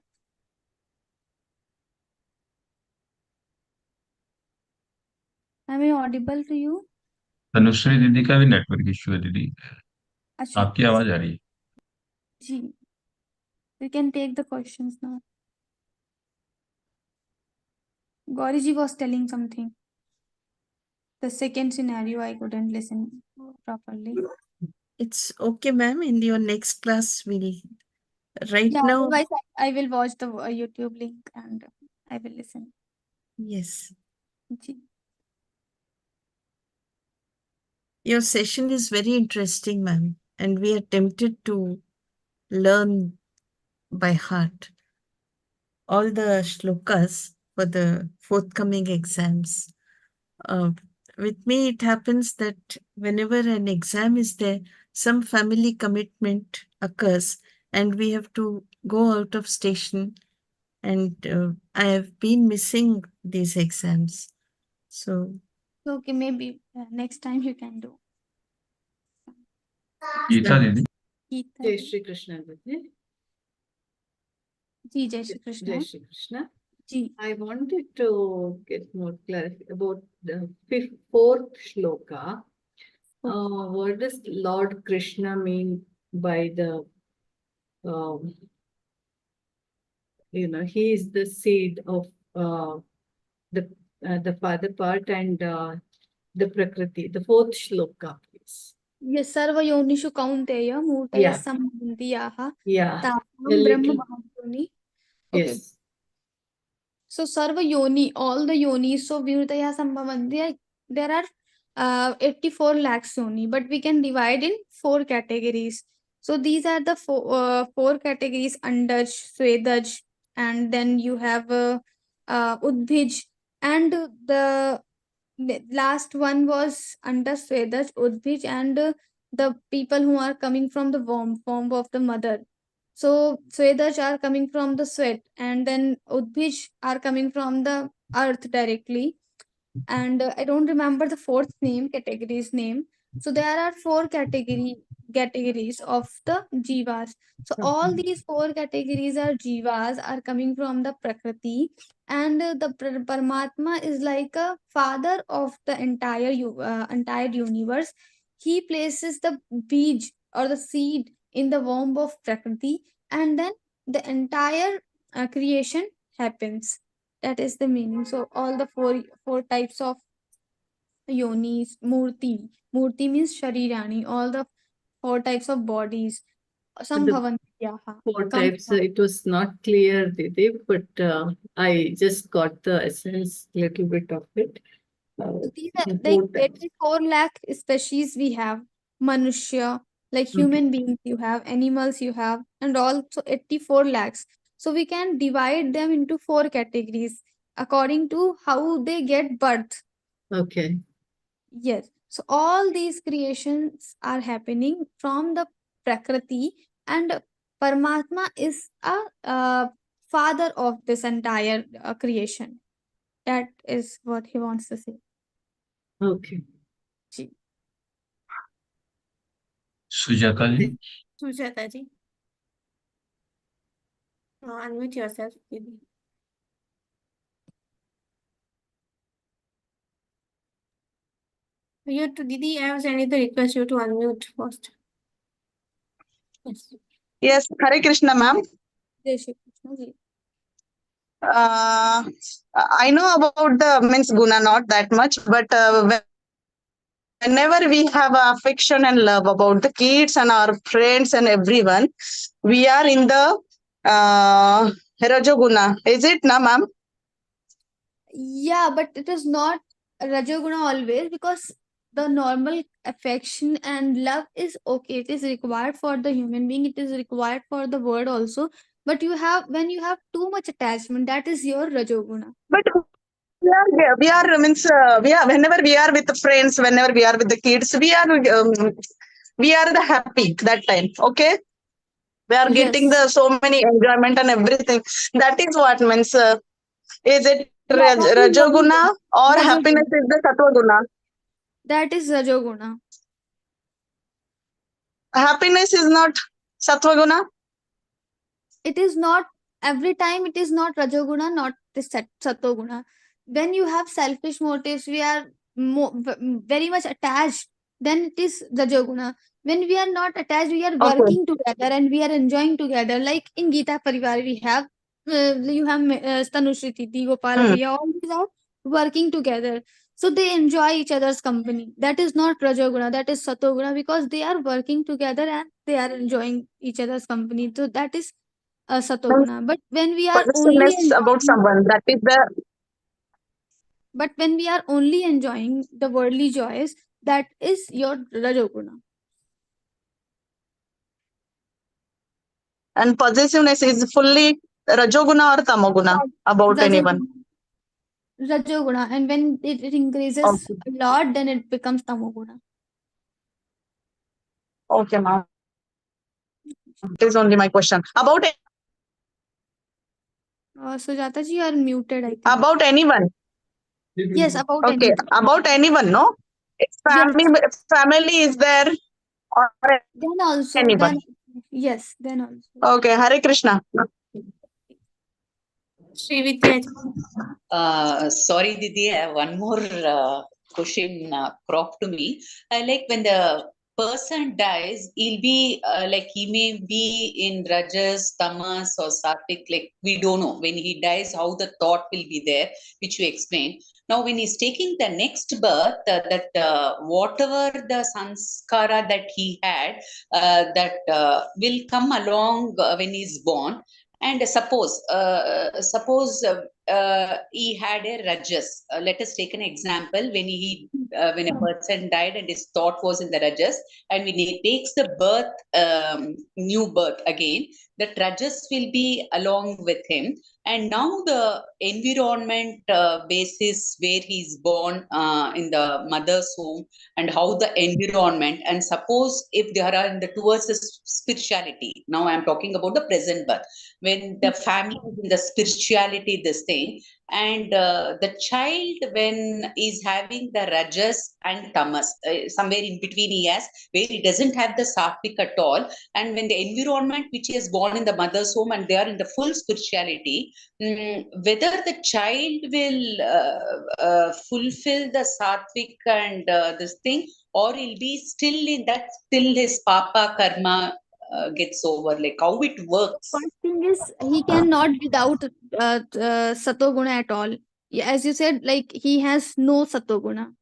Am I audible to you? Tanushree दीदी का भी network issue है दीदी Achha, आपकी आवाज आ रही है ji. We can take the questions now. Gauriji was telling something. The second scenario, I couldn't listen properly. It's okay, ma'am. In your next class, we'll right Yeah, now. otherwise I will watch the YouTube link and I will listen. Yes, Ji. your session is very interesting, ma'am, and we are tempted to learn by heart all the shlokas for the forthcoming exams. With me, it happens that whenever an exam is there, some family commitment occurs, and we have to go out of station. And I have been missing these exams. So, Okay, maybe next time you can do. Gita दीदी Geeta. Jai Shri Krishna. Didi. Ji, Jai Shri Krishna. Jai Shri Krishna. Ji. I wanted to get more clarity about the fourth shloka. What does Lord Krishna mean by the, he is the seed of the father part and the Prakriti. The fourth shloka, please. Yes, Sarva Yonishu Kaunteya Murtaya Yeah. Sambandhiyaha Yeah. Tamam A Brahma little- Mahayoni. Okay. Yes. So Sarva Yoni, all the yonis, so Virutaya Sambhavandhya, there are 84 lakhs yoni, but we can divide in 4 categories. So these are the four categories: Andaj, Svedaj, and then you have Udbhij, and the last one was under Svedaj, Udbhij, and the people who are coming from the womb of the mother. So Svedaj are coming from the sweat, and then Udbhij are coming from the earth directly. And I don't remember the fourth category's name. So there are 4 categories of the jivas. So all these 4 categories are jivas are coming from the Prakriti, and the Paramatma is like a father of the entire universe. He places the beej or the seed in the womb of Prakriti, and then the entire creation happens. That is the meaning. So all the four types of yonis, murti means sharirani, all the 4 types of bodies, The sambhavantyaha, four come types, from. it was not clear, Didi, but I just got the essence, little bit of it. So these are The like four types. 84 lakh species we have. Manushya, like Okay. human beings you have, animals you have, and also 84 lakhs. So we can divide them into 4 categories according to how they get birth. Okay. Yes. So all these creations are happening from the Prakriti, and Paramatma is a father of this entire creation. That is what he wants to say. Okay. Ji. Sujata ji Sujata ji. Unmute yourself, Didi. You to Didi, I have sent you the request you to unmute first. Yes. Yes, Hare Krishna, ma'am. Jai Shri Krishna ji. I know about the means guna not that much, but whenever we have affection and love about the kids and our friends and everyone, we are in the Rajoguna. Is it, na, ma'am? Yeah, but it is not Rajoguna always, because the normal affection and love is okay. It is required for the human being. It is required for the world also. But when you have too much attachment, that is your Rajoguna. But we are means we are whenever we are with the friends, whenever we are with the kids, we are the happy that time. Okay, we are getting Yes. the so many enjoyment and everything. That is what means. Is it Yeah, that is Rajoguna or happiness Rajoguna. is the Sattva Guna? That is Rajoguna. Happiness is not Sattva Guna. It is not every time. It is not Rajoguna, not the Sattoguna. When you have selfish motives, we are very much attached, then it is Rajoguna. When we are not attached, we are Okay. working together and we are enjoying together. Like in Geeta Parivar, we have you have Tanushri Titi, Gopal Bhaiya, all these are working together. So they enjoy each other's company. That is not Rajoguna, that is Satoguna, because they are working together and they are enjoying each other's company. So that is Means Satoguna. But when we are only possessiveness about enjoying, someone. That is the but when we are only enjoying the worldly joys, that is your Rajoguna. and possessiveness is fully Rajoguna or Tamoguna about anyone. Rajoguna. Rajoguna. And when it increases Okay. a lot, then it becomes Tamoguna. Okay, ma'am. That is only my question. Sujata ji, you are muted, I think. About anyone. Yes, about Okay, anyone. about anyone, no? It's Yes. family is there or Then also, anyone. yes, then also. Okay, Hare Krishna. Srividya. Sorry, Didi, I have one more question cropped to me. Like when the person dies, he'll be like he may be in Rajas, Tamas, or Sattvic. Like we don't know when he dies how the thought will be there, which you explained. Now, when he's taking the next birth, whatever the sanskara that he had, that will come along when he's born. And suppose he had a rajas. Let us take an example when a person died and his thought was in the rajas, and when he takes the birth, new birth again, that rajas will be along with him. And now the environment basis where he's born in the mother's home, and how the environment, and suppose if they are in the towards the spirituality. Now I'm talking about the present birth, when the family is in the spirituality, this thing, and the child when is having the rajas and tamas, somewhere in between he has, where he doesn't have the sattvic at all, and when the environment which he is born in the mother's home and they are in the full spirituality, whether the child will fulfill the sattvic and this thing, or he'll be still in that, till his papa karma gets over, like how it works. First thing is, he cannot without Satoguna at all. Yeah, as you said, like he has no Satoguna.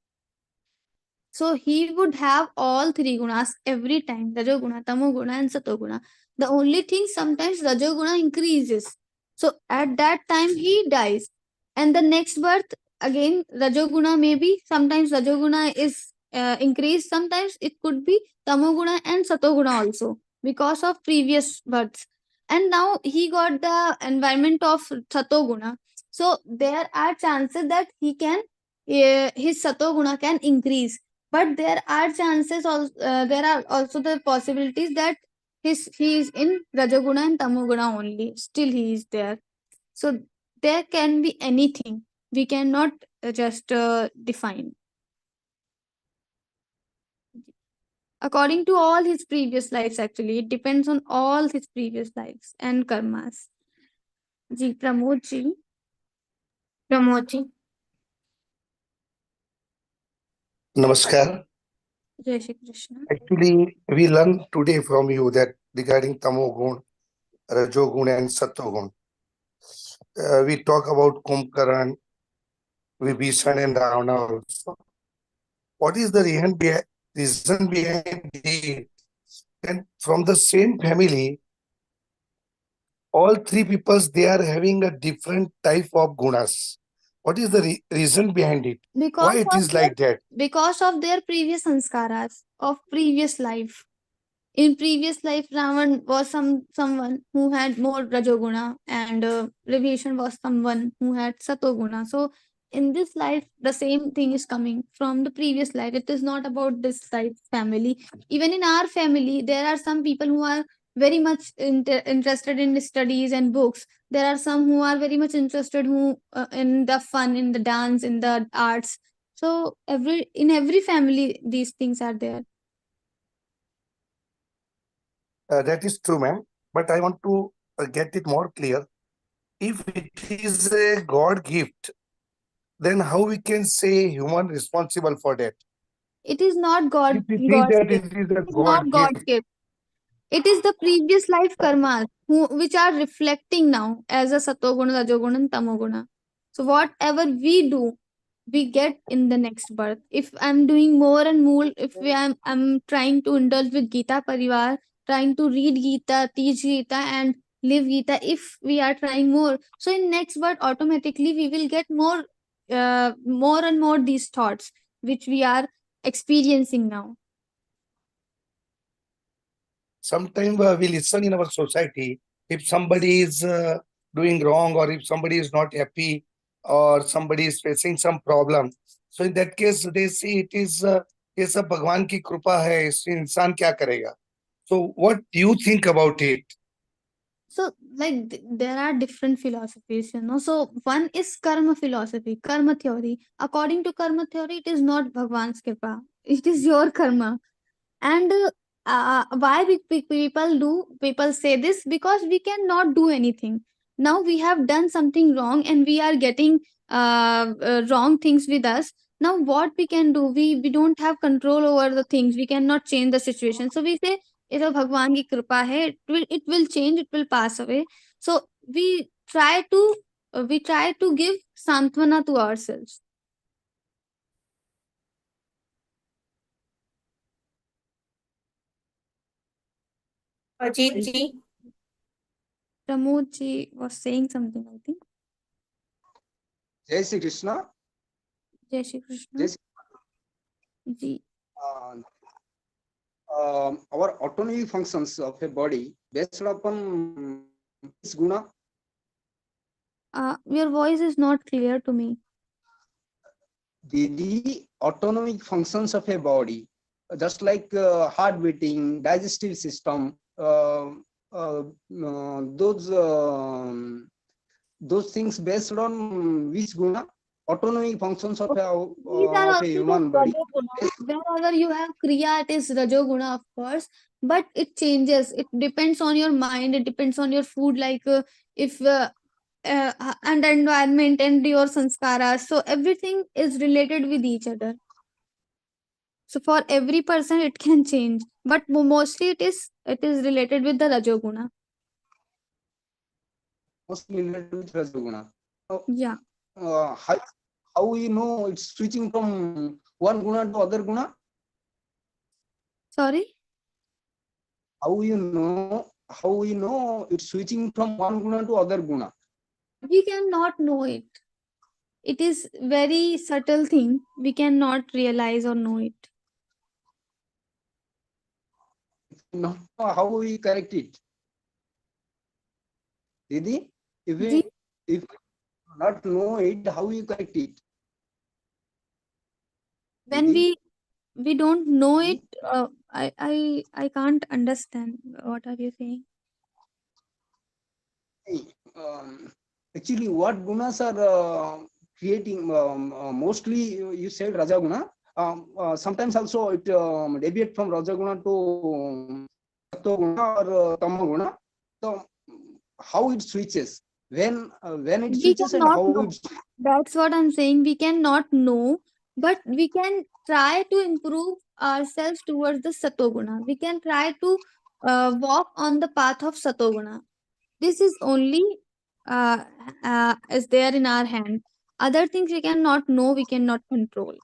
So he would have all three gunas every time: Rajoguna, Tamoguna, and Satoguna. The only thing, sometimes Rajoguna increases. So at that time he dies. And the next birth, again, Rajoguna maybe, sometimes Rajoguna is increased, sometimes it could be Tamoguna and Satoguna also, because of previous births. And now he got the environment of Satoguna. So there are chances that he can, his Satoguna can increase, but there are chances also, there are also the possibilities that he is in Rajaguna and Tamoguna only, still he is there. So there can be anything, we cannot just define according to all his previous lives. Actually, it depends on all his previous lives and karmas. Ji Pramod ji Pramod ji. Namaskar. जय Shri Krishna Actually, we learned today from you that regarding Tamogun, Rajogun, and Sattvagun. We talk about Kumbhakaran, Vibhishan, and Ravana also. What is the reason behind it? And from the same family, all three peoples they are having a different type of gunas. What is the reason behind it? Why it is like that? because of their previous sanskaras of previous life. In previous life, Ravan was someone who had more Rajoguna, and Vibhishan was someone who had Satoguna. So in this life, the same thing is coming from the previous life. It is not about this life family. Even in our family, there are some people who are very much interested in studies and books. There are some who are very much interested in the fun, in the dance, in the arts. So in every family, these things are there. That is true, ma'am. But I want to get it more clear. If it is a God gift, then how we can say human responsible for that? It is not If we think that it is a It is not God God's gift, gift. It is the previous life karmas which are reflecting now as a satoguna, rajoguna, and tamoguna. So whatever we do, we get in the next birth. If I'm doing more and more, if I'm trying to indulge with Geeta Parivar, trying to read Geeta, teach Geeta, and live Geeta, if we are trying more, so in next birth automatically we will get more and more these thoughts which we are experiencing now. sometimes we listen in our society. If somebody is doing wrong, or if somebody is not happy, or somebody is facing some problem, so in that case they say it is ये सब भगवान की कृपा है, इससे इंसान क्या करेगा? So what do you think about it? So, like, there are different philosophies, you know. So, one is karma philosophy, karma theory. According to karma theory, it is not Bhagwan's kripa, it is your karma. And why people say this? Because we cannot do anything. Now we have done something wrong and we are getting wrong things with us. Now what we can do? We don't have control over the things. We cannot change the situation. So we say, it is Bhagwan ki kripa hai. It will change. It will pass away. So we try to give santvana to ourselves. Ajit ji. Pramod ji was saying something, I think. Jai Shri Krishna. Jai Shri Krishna. Jai Shri- Ji. Our autonomic functions of a body based upon this guna. Your voice is not clear to me. The autonomic functions of a body, just like heart beating, digestive system, those things based on which guna? Autonomic functions of These are of a also human the body. Rajoguna. Wherever you have Kriya, it is Rajoguna, of course, but it changes. It depends on your mind, it depends on your food, like if and environment and your sanskaras. So everything is related with each other. So for every person, it can change, but mostly it is related with the Rajoguna. Mostly related with Rajoguna. Yeah. How we know it's switching from one guna to other guna? Sorry? How we know it's switching from one guna to other guna? We cannot know it. It is very subtle thing. We cannot realize or know it. No, how we correct it? Didi, if we not know it, how we correct it? When we don't know it, I can't understand. What are you saying? Actually, what gunas are creating? Mostly, you said Rajaguna. Sometimes also it deviate from Rajaguna to Sattoguna or Tamaguna. So, how it switches? when it We switches and cannot how know. it's That's what I'm saying. We cannot know, but we can try to improve ourselves towards the Satoguna. We can try to walk on the path of Satoguna. This is only is there in our hand. Other things we cannot know, we cannot control.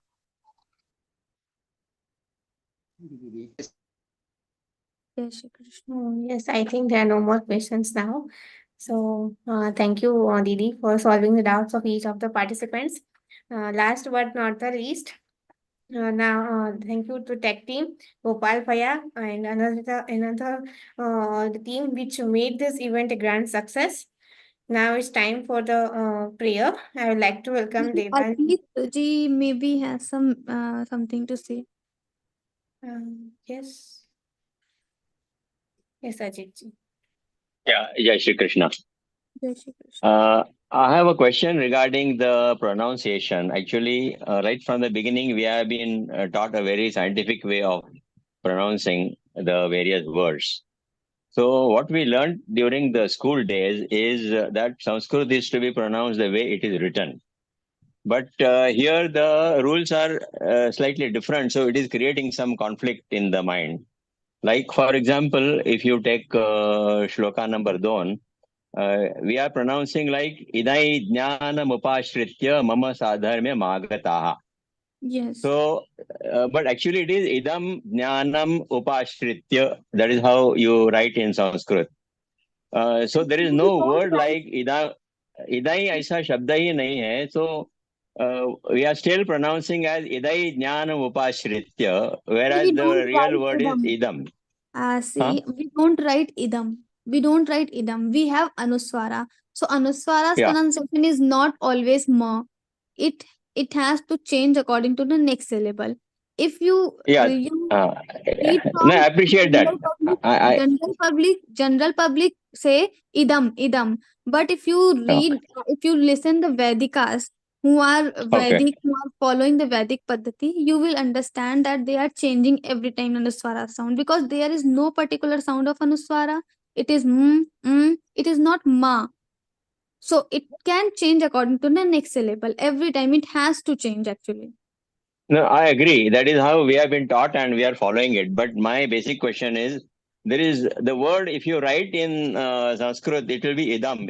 Yes, Shri Krishna. Yes, I think there are no more questions now. So, thank you, Didi, for solving the doubts of each of the participants. Last but not the least, thank you to tech team, Gopal Paya, and another the team which made this event a grand success. Now it's time for the prayer. I would like to welcome Devan. Ajit ji maybe has something to say. Yes. Yes, Ajit ji. Yeah, Jai Shri Krishna. Jai Shri Krishna. I have a question regarding the pronunciation. Actually, right from the beginning, we have been taught a very scientific way of pronouncing the various words. So, what we learned during the school days is that Sanskrit is to be pronounced the way it is written. But here the rules are slightly different, so it is creating some conflict in the mind. Like, for example, if you take shloka number 2, we are pronouncing like idai jnanam upashritya mama sadharmya magataha. Yes. So, but actually it is idam jnanam upashritya. That is how you write in Sanskrit. So there is no word like idai aisa shabda hi nahi hai. So we are still pronouncing as idai jnanam upashritya, whereas We the don't real write word is idam. idam. See, we don't write idam. We don't write idam. We have anuswara. So anuswara's Yeah. pronunciation is not always ma. It has to change according to the next syllable. If you Yeah. you No, read I from appreciate that. general public say idam. But if you read, if you listen the Vedikas who are Vedic, who are following the Vedic Paddhati, you will understand that they are changing every time Anuswara sound, because there is no particular sound of Anuswara. It is it is not ma. So it can change according to the next syllable. Every time it has to change actually. No, I agree. That is how we have been taught and we are following it. But my basic question is, there is the word, if you write in Sanskrit, it will be idam,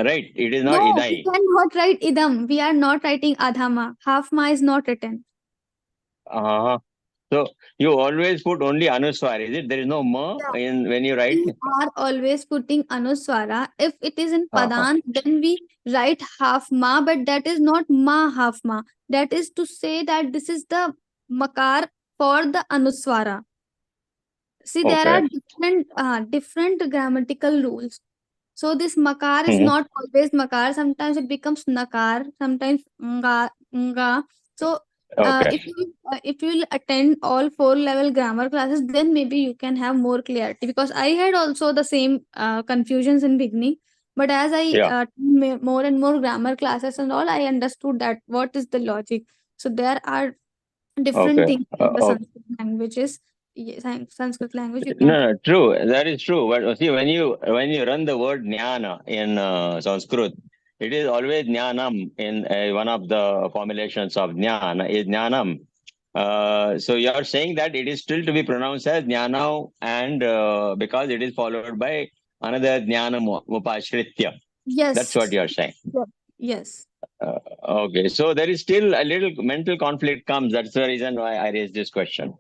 right? It is not No, idai. we cannot write idam. We are not writing adhama. Half ma is not written. Uh-huh. So you always put only anuswar, is it? There is no ma in when you write? We are always putting anuswara. If it is in Padan, then we write half ma, but that is not ma half ma. That is to say that this is the makar for the anuswara. See, there are different grammatical rules. So this makar is not always makar. Sometimes it becomes nakar. Sometimes nga. So if you will attend all 4-level grammar classes, then maybe you can have more clarity. Because I had also the same confusions in beginning, but as I more and more grammar classes and all, I understood that what is the logic. So there are different things in the Sanskrit languages. Sanskrit language you can. No, true. That is true. But see, when you run the word jnana in Sanskrit, it is always jnanam in one of the formulations of jnana is jnanam. So you are saying that it is still to be pronounced as jnana, and because it is followed by another jnanam upashritya. Yes. That's what you are saying. Yes. Okay. So there is still a little mental conflict comes. That's the reason why I raised this question.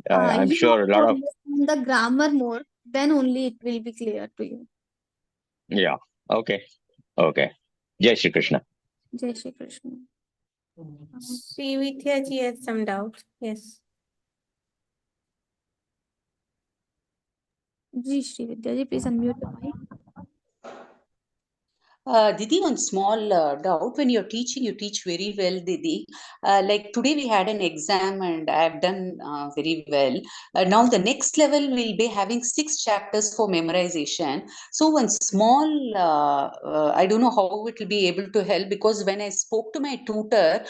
I'm You sure a have lot to of understand the grammar more, then only it will be clear to you. yeah. Okay. Jai Shri Krishna. Jai Shri Krishna. Srividya ji has some doubts. Yes. Ji Srividya ji, please unmute the mic. Didi, one small doubt. When you're teaching, you teach very well, Didi. Like today we had an exam and I've done very well. Now the next level we'll be having 6 chapters for memorization. So one small, I don't know how it will be able to help, because when I spoke to my tutor,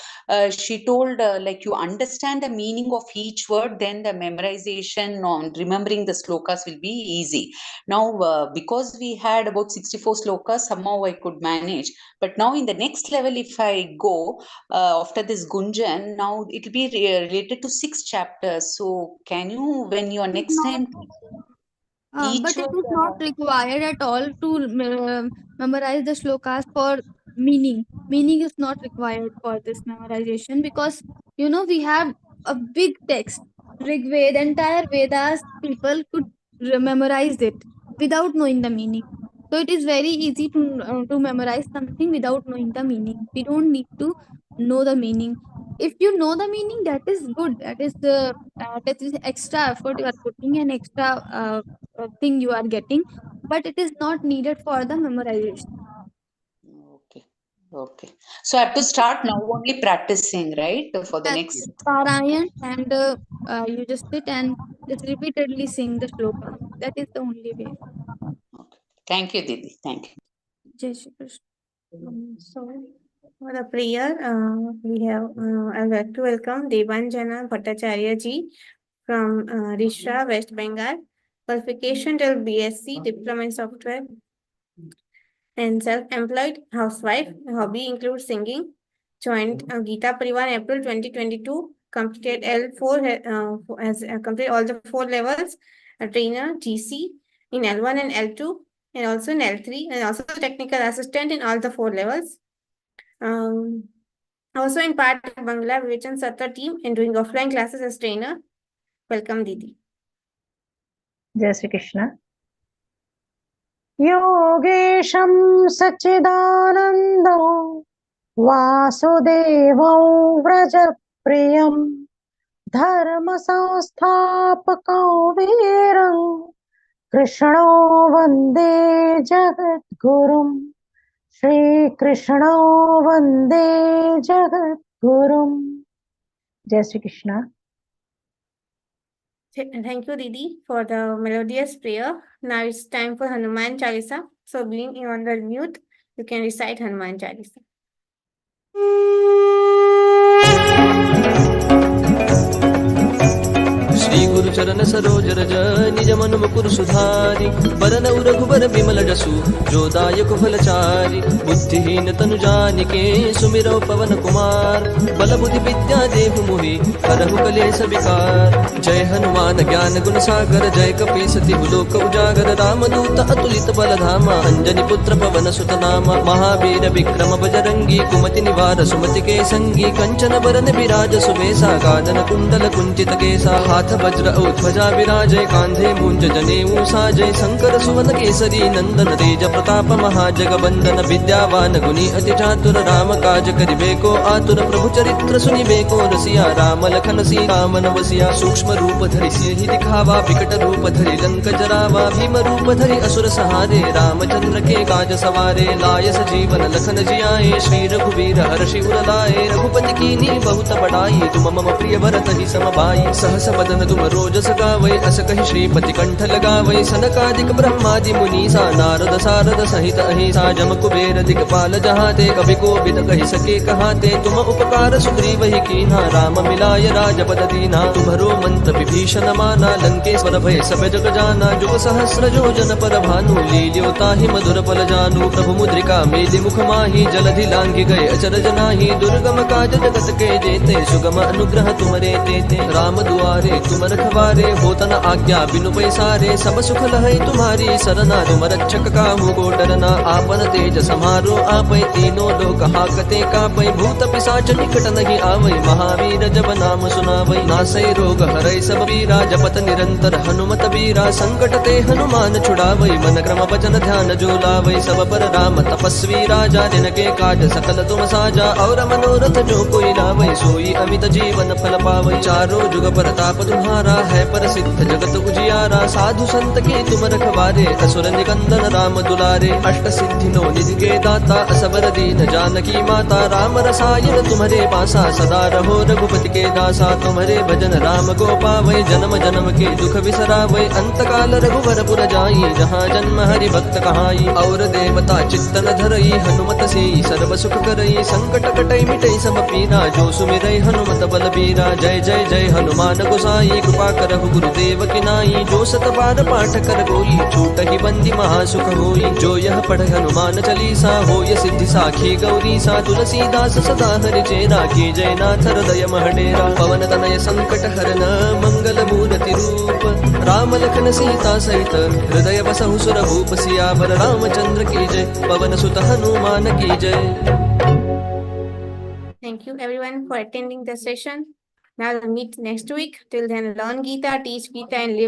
she told like you understand the meaning of each word, then the memorization on remembering the slokas will be easy. Now, because we had about 64 slokas, somehow I could manage. But now in the next level, if I go after this Gunjan, now it will be related to 6 chapters. So can you, when you are next time, each But it word, is not required at all to memorize the shlokas for meaning. Meaning is not required for this memorization, because we have a big text. Rig Veda, entire Vedas, people could memorize it without knowing the meaning. So it is very easy to memorize something without knowing the meaning. We don't need to know the meaning. If you know the meaning, that is good. That is extra effort you are putting, and extra thing you are getting, but it is not needed for the memorization. okay. So I have to start now only practicing, right? For the next. Parayan, and you just sit and just repeatedly sing the shloka. That is the only way. Thank you, Didi. Thank you. Jai Shri Krishna. So, for the prayer, I would like to welcome Devanjana Bhattacharya ji from Risha, West Bengal. Qualification till BSc, Diploma in Software, and self-employed housewife. Hobby includes singing. Joined Geeta Parivar in April 2022. Completed L4, has completed all the 4 levels. A trainer, GC in L1 and L2, and also in L3, and also technical assistant in all the 4 levels. Also in part of Bangla Vivechan Sattva team and doing offline classes as trainer. Welcome, Didi. Jai Shri Krishna. योगेशं सच्चिदानन्दो वासुदेवौ व्रजप्रियं धर्मसंस्थापकौ वीरं कृष्णो वन्दे जगद्गुरुं श्रीकृष्णो वन्दे जगद्गुरुं. Jai Shri Krishna. Thank you, Didi, for the melodious prayer. Now it's time for Hanuman Chalisa. So being on the mute, you can recite Hanuman Chalisa. Shri गुरु चरण सरोज रज निज मन मुकुर सुधारि बरनौ रघुबर बिमल जसु जो दायक फलचारि बुद्धिहीन तनु जानिके सुमिरौ पवन कुमार बल बुद्धि विद्या देहु मोहि हरहु कलेश विकार. जय हनुमान ज्ञान गुण सागर जय कपीस तिहु लोक उजागर रामदूत अतुलित बल धामा अंजनी पुत्र पवन सुत नामा महावीर विक्रम बजरंगी कुमति निवार सुमति के संगी कंचन बरन विराज सुबेसा कानन कुंडल कुंचित केसा हाथ वज्र औ ध्वजा विराजय कांधे मूंज जनेऊ साजय शंकर सुवन केसरी नंदन तेज प्रताप महाजगवंदन विद्यावान गुणी अति चातुर राम काज करिबेको आतुर प्रभु चरित्र सुनिबेको रसिया राम लखन सीता मन वसिया सूक्ष्म रूप धरि सिंहि दिखावा विकट रूप धरि लंक जरावा भीम रूप धरि असुर सहारे रामचंद्र के काज सवारे लाय सजीवन लखन जियाए श्री रघुवीर हर्षि उर लाए रघुपति कीन्ही बहुत बड़ाई तुम मम प्रिय भरत ही समभाई सहस बदन तुम रोजस गावै अस कहि श्रीपति कंठ लगावै सनकादिक ब्रह्मादि मुनीसा नारद सारद सहित अहिसा जम कुबेर दिक्पाल जहाते कवि कोविद कहि सके कहाते तुम उपकार सुग्रीव ही कीन्हा राम मिलाय राजपद दीना तुम्हरो मंत्र विभीषण माना लंकेश्वर भय सब जग जाना जुग सहस्र योजन पर भानु लील्यो ताहि मधुर फल जानू प्रभु मुद्रिका मेलि मुख माहि जलधि लांघि गए अचरज नाही दुर्गम काज जगत के जेते सुगम अनुग्रह तुमरे तेते राम दुआरे तुम रखवारे होत न आज्ञा बिनु पैसारे सब सुख लहै तुम्हारी सरना तुम रक्षक काहू को डरना आपन तेज समारो आपै तीनों लोक हाकते कापै भूत पिशाच निकट नहीं आवै महावीर जब नाम सुनावै नासै रोग हरै सब पीरा जपत निरंतर हनुमत बीरा संकट ते हनुमान छुड़ावै मन क्रम वचन ध्यान जो लावै सब पर राम तपस्वी राजा जिनके काज सकल तुम साजा और मनोरथ जो कोई लावै सोई अमित जीवन फल पावै चारों जुग परताप तुम्हारा तुम्हारा है प्रसिद्ध जगत उजियारा। साधु संत के तुम रखवारे, असुर निकंदन राम दुलारे। अष्ट सिद्धि नो निधि के दाता, असबर दीन जानकी माता। राम रसायन तुम्हारे पासा, सदा रहो रघुपति के दासा। तुम्हारे भजन राम को पावै, जन्म जन्म के दुख बिसरावै। अंत काल रघुवर पुर जाई, जहाँ जन्म हरि भक्त कहाई। और देवता चित्तन धरई, हनुमत से सर्व सुख करई। संकट कटई मिटई सब पीरा, जो सुमिरई हनुमत बलबीरा। जय जय जय हनुमान गोसाई, कृपा करहु गुरुदेव की नाई। जो सत बार पाठ कर कोई, छूट ही बंदी महासुख होई। जो यह पढ़ हनुमान चालीसा, होय सिद्धि साखी गौरी सा। तुलसीदास सदा हरि चेरा, की जय नाथ हृदय महडेरा। पवन तनय संकट हरन, मंगल मूर्ति रूप। राम लखन सीता सहित, हृदय बसहु सुर भूप। सियावर रामचंद्र की जय, पवन सुत हनुमान की जय। Thank you everyone for attending the session. Now we'll meet next week. Till then, learn Geeta, teach Geeta, and live